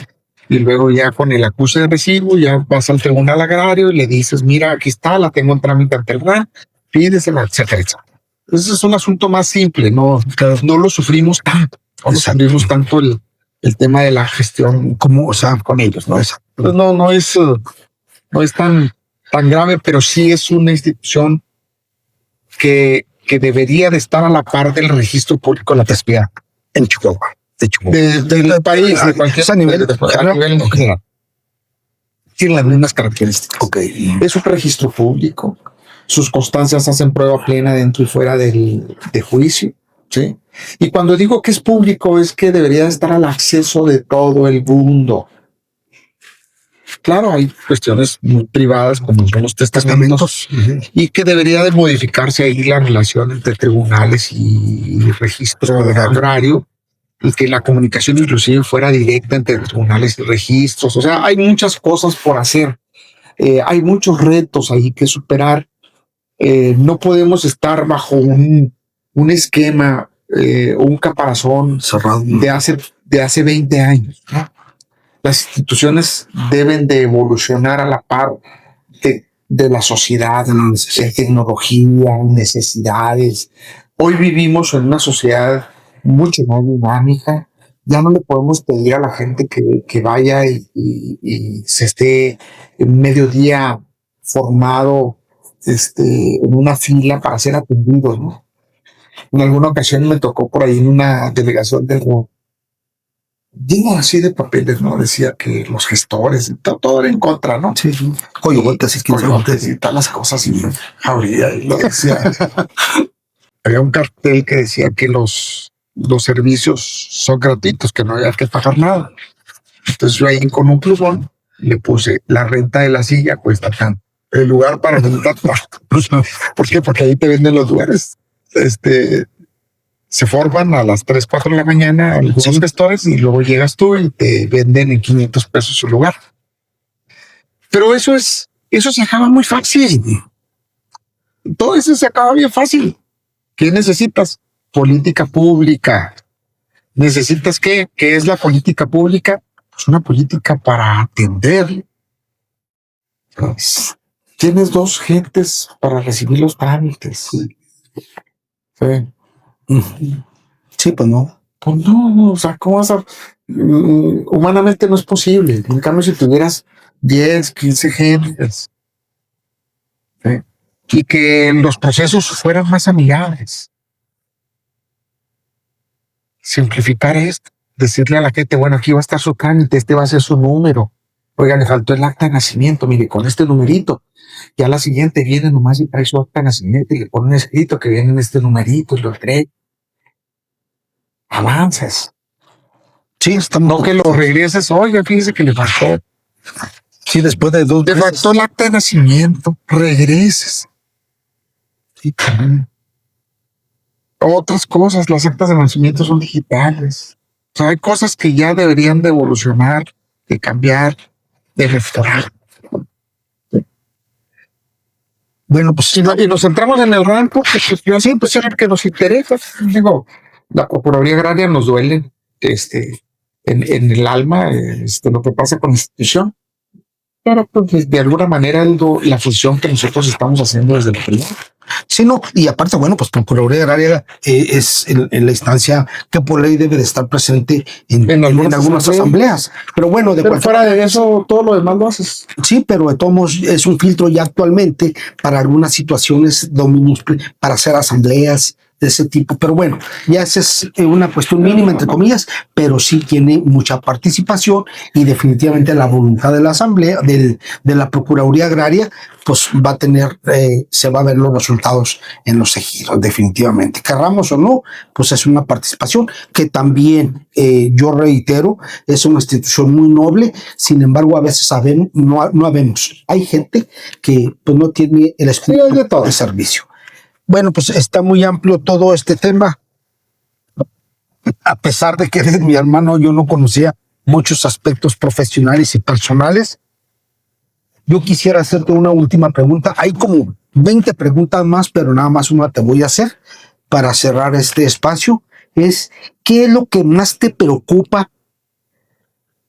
Y luego ya con el acuse de recibo, ya vas al tribunal agrario y le dices, mira, aquí está, la tengo en trámite ante el RAN, pídesela, etcétera, etcétera. Ese es un asunto más simple, no lo sufrimos tanto. No sufrimos tanto el tema de la gestión como, o sea, con ellos, ¿no? Pues no es tan grave, pero sí es una institución que debería de estar a la par del registro público de la propiedad en Chihuahua. Del país, de cualquier a nivel general. Tiene las mismas características. Okay. Es un registro público. Sus constancias hacen prueba plena dentro y fuera de juicio. ¿Sí? Y cuando digo que es público, es que debería estar al acceso de todo el mundo. Claro, hay cuestiones muy privadas, como son los testamentos, y que debería de modificarse ahí la relación entre tribunales y registro agrario, y que la comunicación inclusive fuera directa entre tribunales y registros. O sea, hay muchas cosas por hacer. Hay muchos retos ahí que superar. No podemos estar bajo un esquema o un caparazón cerrado de hace 20 años, ¿no? Las instituciones deben de evolucionar a la par de la sociedad, de tecnología, necesidades. Hoy vivimos en una sociedad mucho más dinámica. Ya no le podemos pedir a la gente que vaya y se esté en mediodía formado en una fila para ser atendidos, ¿no? En alguna ocasión me tocó por ahí en una delegación del lleno así de papeles, ¿no? Decía que los gestores, todo era en contra, ¿no? Sí. Coyotes y todas las cosas. Y habría, y lo decía. Había un cartel que decía que los servicios son gratuitos, que no había que pagar nada. Entonces yo ahí con un plumón le puse la renta de la silla cuesta tanto. El lugar para rentar. ¿Por qué? Porque ahí te venden los lugares. Se forman a las 3, 4 de la mañana algunos gestores y luego llegas tú y te venden en 500 pesos su lugar. Pero eso se acaba muy fácil. Todo eso se acaba bien fácil. ¿Qué necesitas? Política pública. ¿Necesitas qué? ¿Qué es la política pública? Pues una política para atender. Pues, tienes 2 gentes para recibir los trámites. Sí. Sí, pues no. Pues no, o sea, ¿cómo vas a...? Humanamente no es posible. En cambio, si tuvieras 10, 15 gentes, ¿sí? Y que los procesos fueran más amigables. Simplificar esto, decirle a la gente, bueno, aquí va a estar su trámite, este va a ser su número. Oiga, le faltó el acta de nacimiento, mire, con este numerito. Ya la siguiente viene nomás y trae su acta de nacimiento y le pone un escrito que viene en este numerito y lo trae. Avances. Sí, no que lo regreses, oiga, fíjese que le faltó. Sí, después de 2 De meses. facto, el acta de nacimiento, regreses. Sí, también. Otras cosas, las actas de nacimiento son digitales. O sea, hay cosas que ya deberían de evolucionar, de cambiar, de mejorar. Bueno, pues Y nos centramos en el rango, que pues, yo sí, pues es el que nos interesa. Digo, la Procuraduría Agraria nos duele en el alma lo que pasa con la institución. Pero pues de alguna manera la función que nosotros estamos haciendo desde la privada. sí, no, y aparte, bueno, pues Procuraduría Agraria es en la instancia que por ley debe de estar presente en algunas asambleas. Pero bueno, Pero fuera de eso, todo lo demás lo haces. sí, pero de todos modos es un filtro ya actualmente para algunas situaciones para hacer asambleas de ese tipo. Pero bueno, ya esa es una cuestión mínima, entre comillas, pero sí tiene mucha participación y definitivamente la voluntad de la asamblea, de la Procuraduría Agraria, pues va a tener, se va a ver los resultados en los ejidos, definitivamente. Querramos o no, pues es una participación que también, yo reitero, es una institución muy noble. Sin embargo, a veces no habemos. Hay gente que pues no tiene el espíritu de servicio. Bueno, pues está muy amplio todo este tema. A pesar de que eres mi hermano, yo no conocía muchos aspectos profesionales y personales. Yo quisiera hacerte una última pregunta. Hay como 20 preguntas más, pero nada más una te voy a hacer para cerrar este espacio. ¿Qué es lo que más te preocupa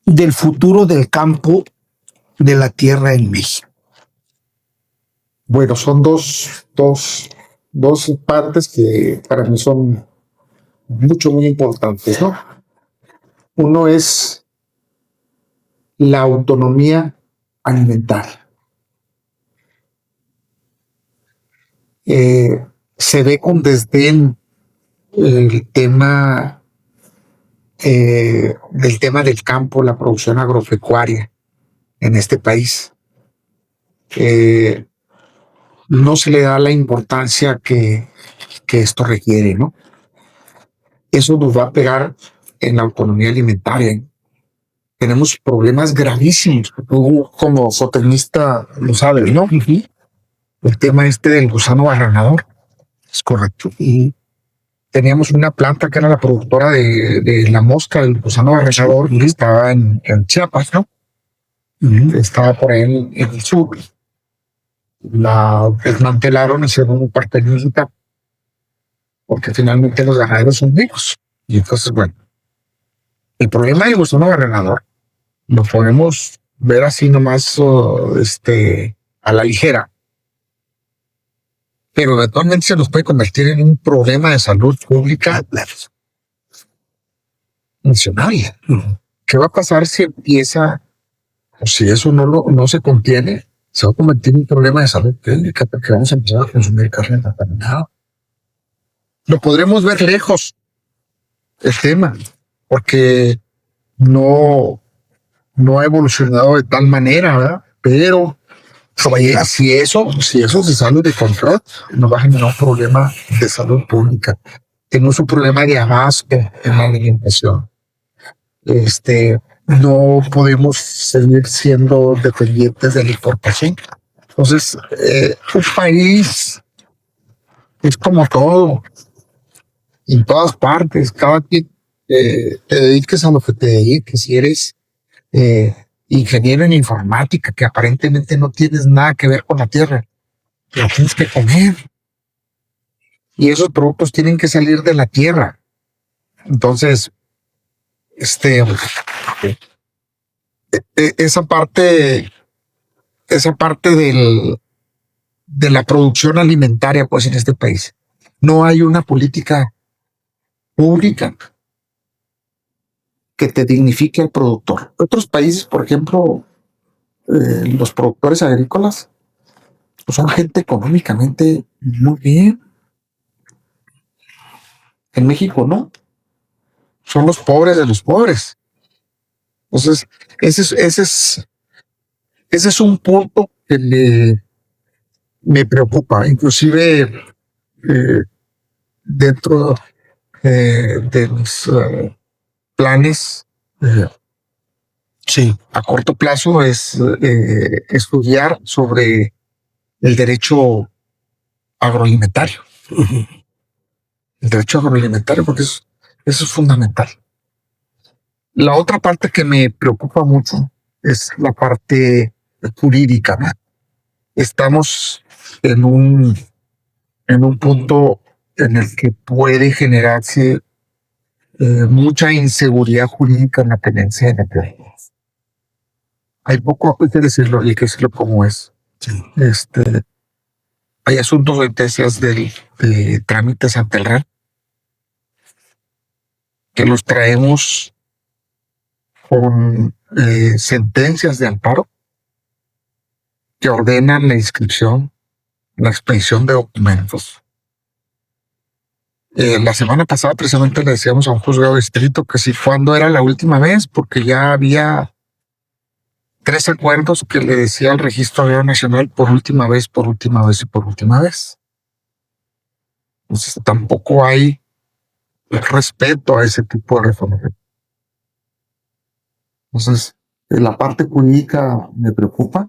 del futuro del campo de la tierra en México? Bueno, son dos partes que para mí son muy importantes, ¿no? Uno es la autonomía alimentaria. Se ve con desdén el tema del campo, la producción agropecuaria en este país. No se le da la importancia que esto requiere, ¿no? Eso nos va a pegar en la autonomía alimentaria. Tenemos problemas gravísimos. Tú como zootecnista lo sabes, ¿no? El tema del gusano barrenador. Es correcto. Y teníamos una planta que era la productora de la mosca del gusano barrenador, que estaba en Chiapas, ¿no? Estaba por ahí en el sur. La desmantelaron, hicieron un parque militar, porque finalmente los ganaderos son ricos. Y entonces, bueno, el problema del gusano barrenador lo podemos ver así nomás a la ligera, pero eventualmente se nos puede convertir en un problema de salud pública nacional. ¿Qué va a pasar si empieza, o si eso no se contiene? Se va a convertir en un problema de salud pública, porque vamos a empezar a consumir carne contaminada. Lo podremos ver lejos, el tema, porque no ha evolucionado de tal manera, ¿verdad? Pero si eso se sale de control, nos va a generar un problema de salud pública. Tenemos un problema de abasto en la alimentación. No podemos seguir siendo dependientes de la importación. Entonces, un país es como todo, en todas partes, cada quien te dediques a lo que te dediques. Si eres ingeniero en informática, que aparentemente no tienes nada que ver con la tierra, pero tienes que comer. Y esos productos tienen que salir de la tierra. Entonces, esa parte de la producción alimentaria, pues en este país, no hay una política pública que te dignifique al productor. Otros países, por ejemplo, los productores agrícolas, pues son gente económicamente muy bien. En México no. Son los pobres de los pobres. Entonces, ese es un punto que me preocupa. Inclusive dentro de los planes Sí. A corto plazo es estudiar sobre el derecho agroalimentario. Ujú. El derecho agroalimentario, porque eso es fundamental. La otra parte que me preocupa mucho es la parte jurídica, ¿no? Estamos en un punto en el que puede generarse mucha inseguridad jurídica en la tenencia de la tierra. Hay poco, hay que decirlo como es. Sí. Hay asuntos de tesis de trámites ante el RAN que los traemos con sentencias de amparo que ordenan la inscripción, la expedición de documentos. La semana pasada precisamente le decíamos a un juzgado de distrito que si cuándo era la última vez, porque ya había 3 acuerdos que le decía al Registro Agrario Nacional por última vez, por última vez y por última vez. Entonces tampoco hay respeto a ese tipo de reforma. Entonces, la parte jurídica me preocupa.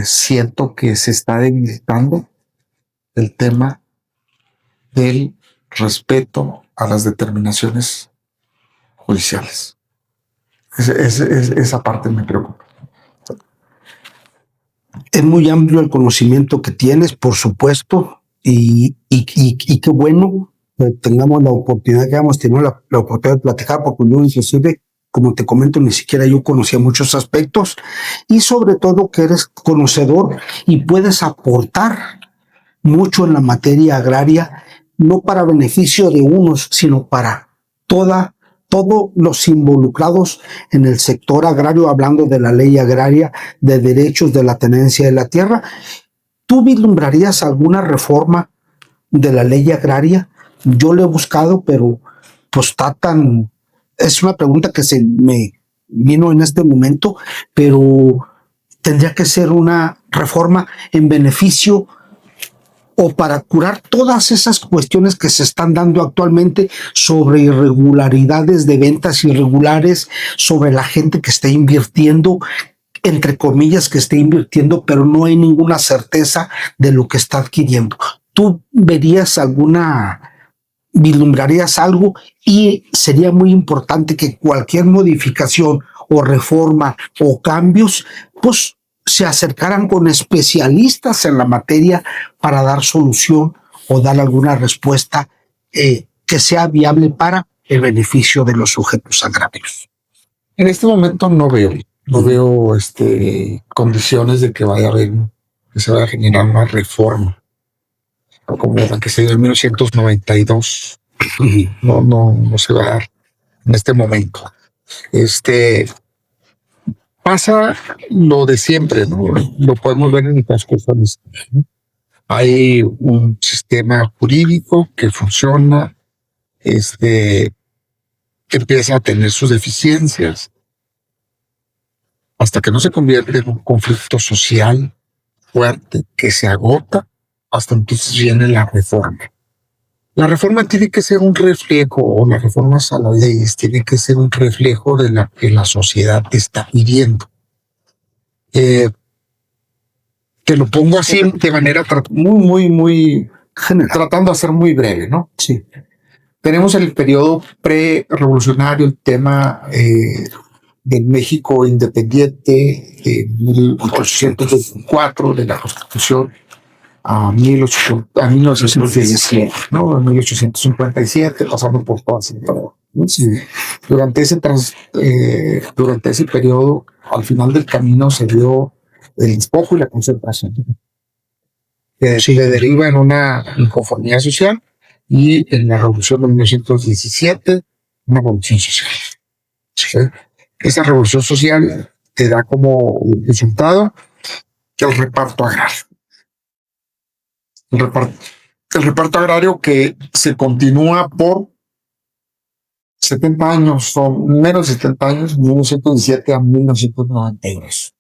Siento que se está debilitando el tema del respeto a las determinaciones judiciales. Esa parte me preocupa. Es muy amplio el conocimiento que tienes, por supuesto, y qué bueno que tengamos la oportunidad, que hemos tenido la oportunidad de platicar, porque yo inclusive, como te comento, ni siquiera yo conocía muchos aspectos, y sobre todo que eres conocedor y puedes aportar mucho en la materia agraria, no para beneficio de unos, sino para todos los involucrados en el sector agrario, hablando de la ley agraria, de derechos de la tenencia de la tierra. ¿Tú vislumbrarías alguna reforma de la ley agraria? Yo lo he buscado, pero pues está tan... Es una pregunta que se me vino en este momento, pero tendría que ser una reforma en beneficio o para curar todas esas cuestiones que se están dando actualmente sobre irregularidades de ventas irregulares, sobre la gente que está invirtiendo, entre comillas, que esté invirtiendo, pero no hay ninguna certeza de lo que está adquiriendo. ¿Tú verías vislumbrarías algo? Y sería muy importante que cualquier modificación o reforma o cambios, pues se acercaran con especialistas en la materia para dar solución o dar alguna respuesta que sea viable para el beneficio de los sujetos agrarios. En este momento no veo condiciones de que se vaya a generar una reforma como la que se dio en 1992. No se va a dar en este momento. Pasa lo de siempre, ¿no? Lo podemos ver en otras cosas. Hay un sistema jurídico que funciona, que empieza a tener sus deficiencias, hasta que no se convierte en un conflicto social fuerte que se agota, hasta entonces viene la reforma. La reforma tiene que ser un reflejo, o las reformas a las leyes tienen que ser un reflejo de lo que la sociedad está pidiendo. Te lo pongo así de manera muy general, tratando de ser muy breve, ¿no? Sí. Tenemos el periodo pre-revolucionario, el tema del México independiente de 1824, de la Constitución a 1917, ¿no? A 1857, pasando por todas. Sí. Durante ese periodo, al final del camino se dio el despojo y la concentración, que se deriva en una inconformidad social, y en la revolución de 1917, una revolución social. ¿Sí? Esa revolución social te da como resultado el reparto agrario. El reparto agrario que se continúa por 70 años, son menos de 70 años, 1917 a 1992.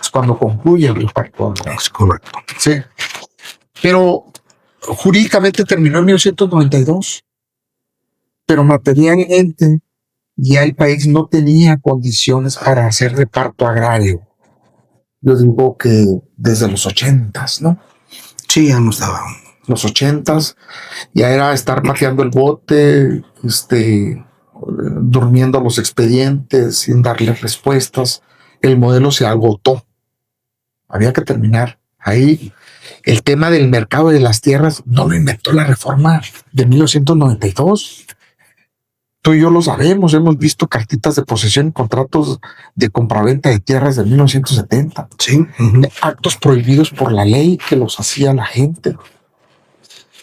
Es cuando concluye el reparto agrario. Es correcto. Sí. Pero jurídicamente terminó en 1992. Pero materialmente ya el país no tenía condiciones para hacer reparto agrario. Yo digo que desde los 80s, ¿no? Sí, ya no estaba. Los 80s ya era estar pateando el bote, durmiendo los expedientes sin darles respuestas. El modelo se agotó. Había que terminar ahí. El tema del mercado de las tierras no lo inventó la reforma de 1992. Tú y yo lo sabemos, hemos visto cartitas de posesión y contratos de compraventa de tierras de 1970. Sí. Actos prohibidos por la ley que los hacía la gente.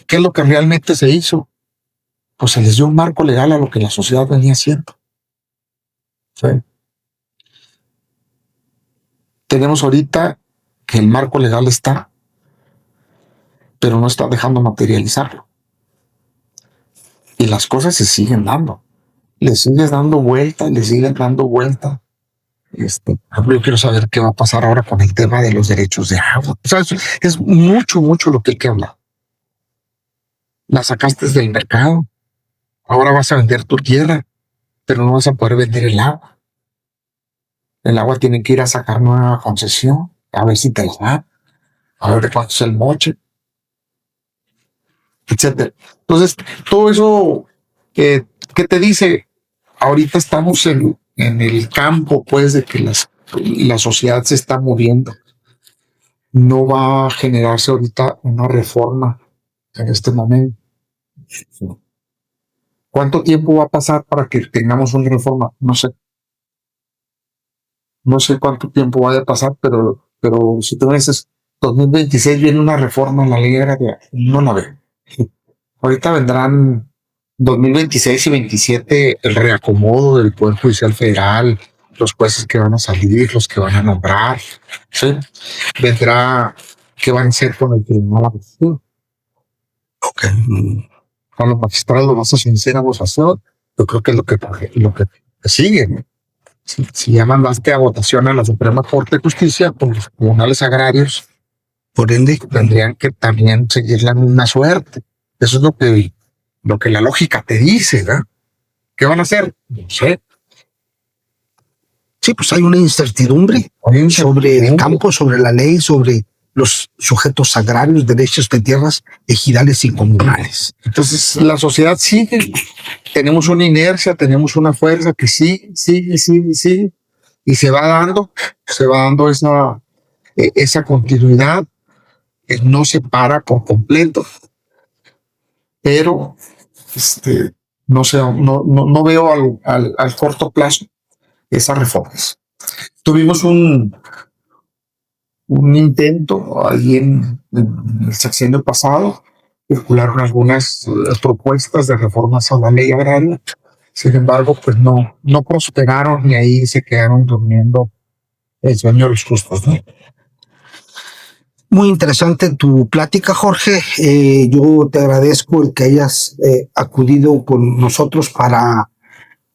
¿Qué es lo que realmente se hizo? Pues se les dio un marco legal a lo que la sociedad venía haciendo. ¿Sí? Tenemos ahorita que el marco legal está, pero no está dejando materializarlo. Y las cosas se siguen dando. Le sigues dando vuelta, le siguen dando vuelta. Yo quiero saber qué va a pasar ahora con el tema de los derechos de agua. O sea, es mucho lo que hay que hablar. La sacaste del mercado. Ahora vas a vender tu tierra, pero no vas a poder vender el agua. El agua tiene que ir a sacar nueva concesión, a ver si te la da, a ver cuánto es el moche, etcétera. Entonces, todo eso que te dice, ahorita estamos en el campo, pues, de que la sociedad se está moviendo. No va a generarse ahorita una reforma en este momento. ¿Cuánto tiempo va a pasar para que tengamos una reforma? No sé. No sé cuánto tiempo vaya a pasar, pero si tú me dices 2026 viene una reforma en la ley agraria, no la veo. Ahorita vendrán 2026 y 27 el reacomodo del Poder Judicial Federal, los jueces que van a salir, los que van a nombrar, ¿sí? Vendrá qué van a hacer con el Tribunal Administrativo. Ok. A los magistrados los vas a hacer a votación. Yo creo que es lo que sigue, ¿no? Si ya mandaste a votación a la Suprema Corte de Justicia por los tribunales agrarios, Por ende, tendrían que también seguir la misma suerte. Eso es lo que la lógica te dice, ¿verdad? ¿Qué van a hacer? No sé. sí, pues hay una incertidumbre sobre el campo, sobre la ley, sobre los sujetos agrarios, derechos de tierras ejidales y comunales. Entonces, la sociedad sigue. Tenemos una inercia, tenemos una fuerza que sigue. Y se va dando esa continuidad que no se para por completo. Pero, no sé, no veo al corto plazo esas reformas. Tuvimos un intento ahí en el sexenio pasado, circularon algunas propuestas de reformas a la ley agraria. Sin embargo, pues no prosperaron y ahí se quedaron durmiendo el sueño de los justos, ¿no? Muy interesante tu plática, Jorge. Yo te agradezco el que hayas acudido con nosotros para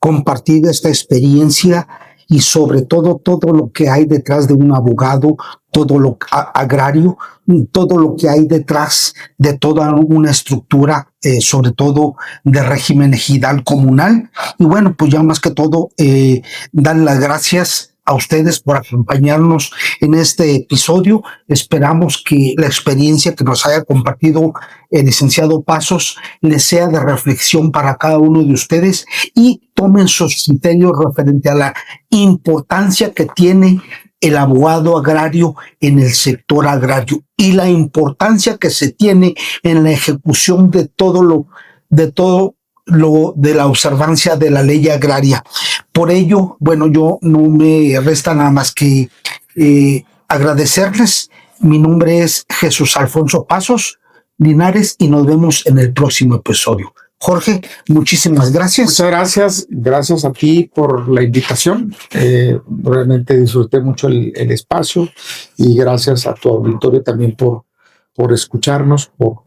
compartir esta experiencia y sobre todo lo que hay detrás de un abogado, todo lo agrario, todo lo que hay detrás de toda una estructura, sobre todo de régimen ejidal comunal. Y bueno, pues ya más que todo, dar las gracias a ustedes por acompañarnos en este episodio. Esperamos que la experiencia que nos haya compartido el licenciado Pasos les sea de reflexión para cada uno de ustedes y tomen sus criterios referente a la importancia que tiene el abogado agrario en el sector agrario y la importancia que se tiene en la ejecución de todo lo de la observancia de la ley agraria. Por ello, bueno, yo no me resta nada más que agradecerles. Mi nombre es Jesús Alfonso Pasos Linares y nos vemos en el próximo episodio. Jorge, muchísimas gracias. Muchas gracias. Gracias a ti por la invitación. Realmente disfruté mucho el espacio y gracias a tu auditorio también por escucharnos, por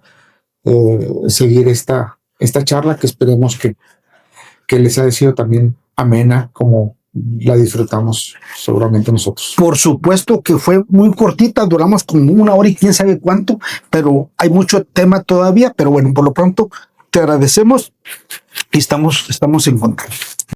seguir esta charla que esperemos que les haya sido también amena como la disfrutamos seguramente nosotros. Por supuesto que fue muy cortita, duramos como 1 hora y quién sabe cuánto, pero hay mucho tema todavía, pero bueno, por lo pronto te agradecemos y estamos en contacto.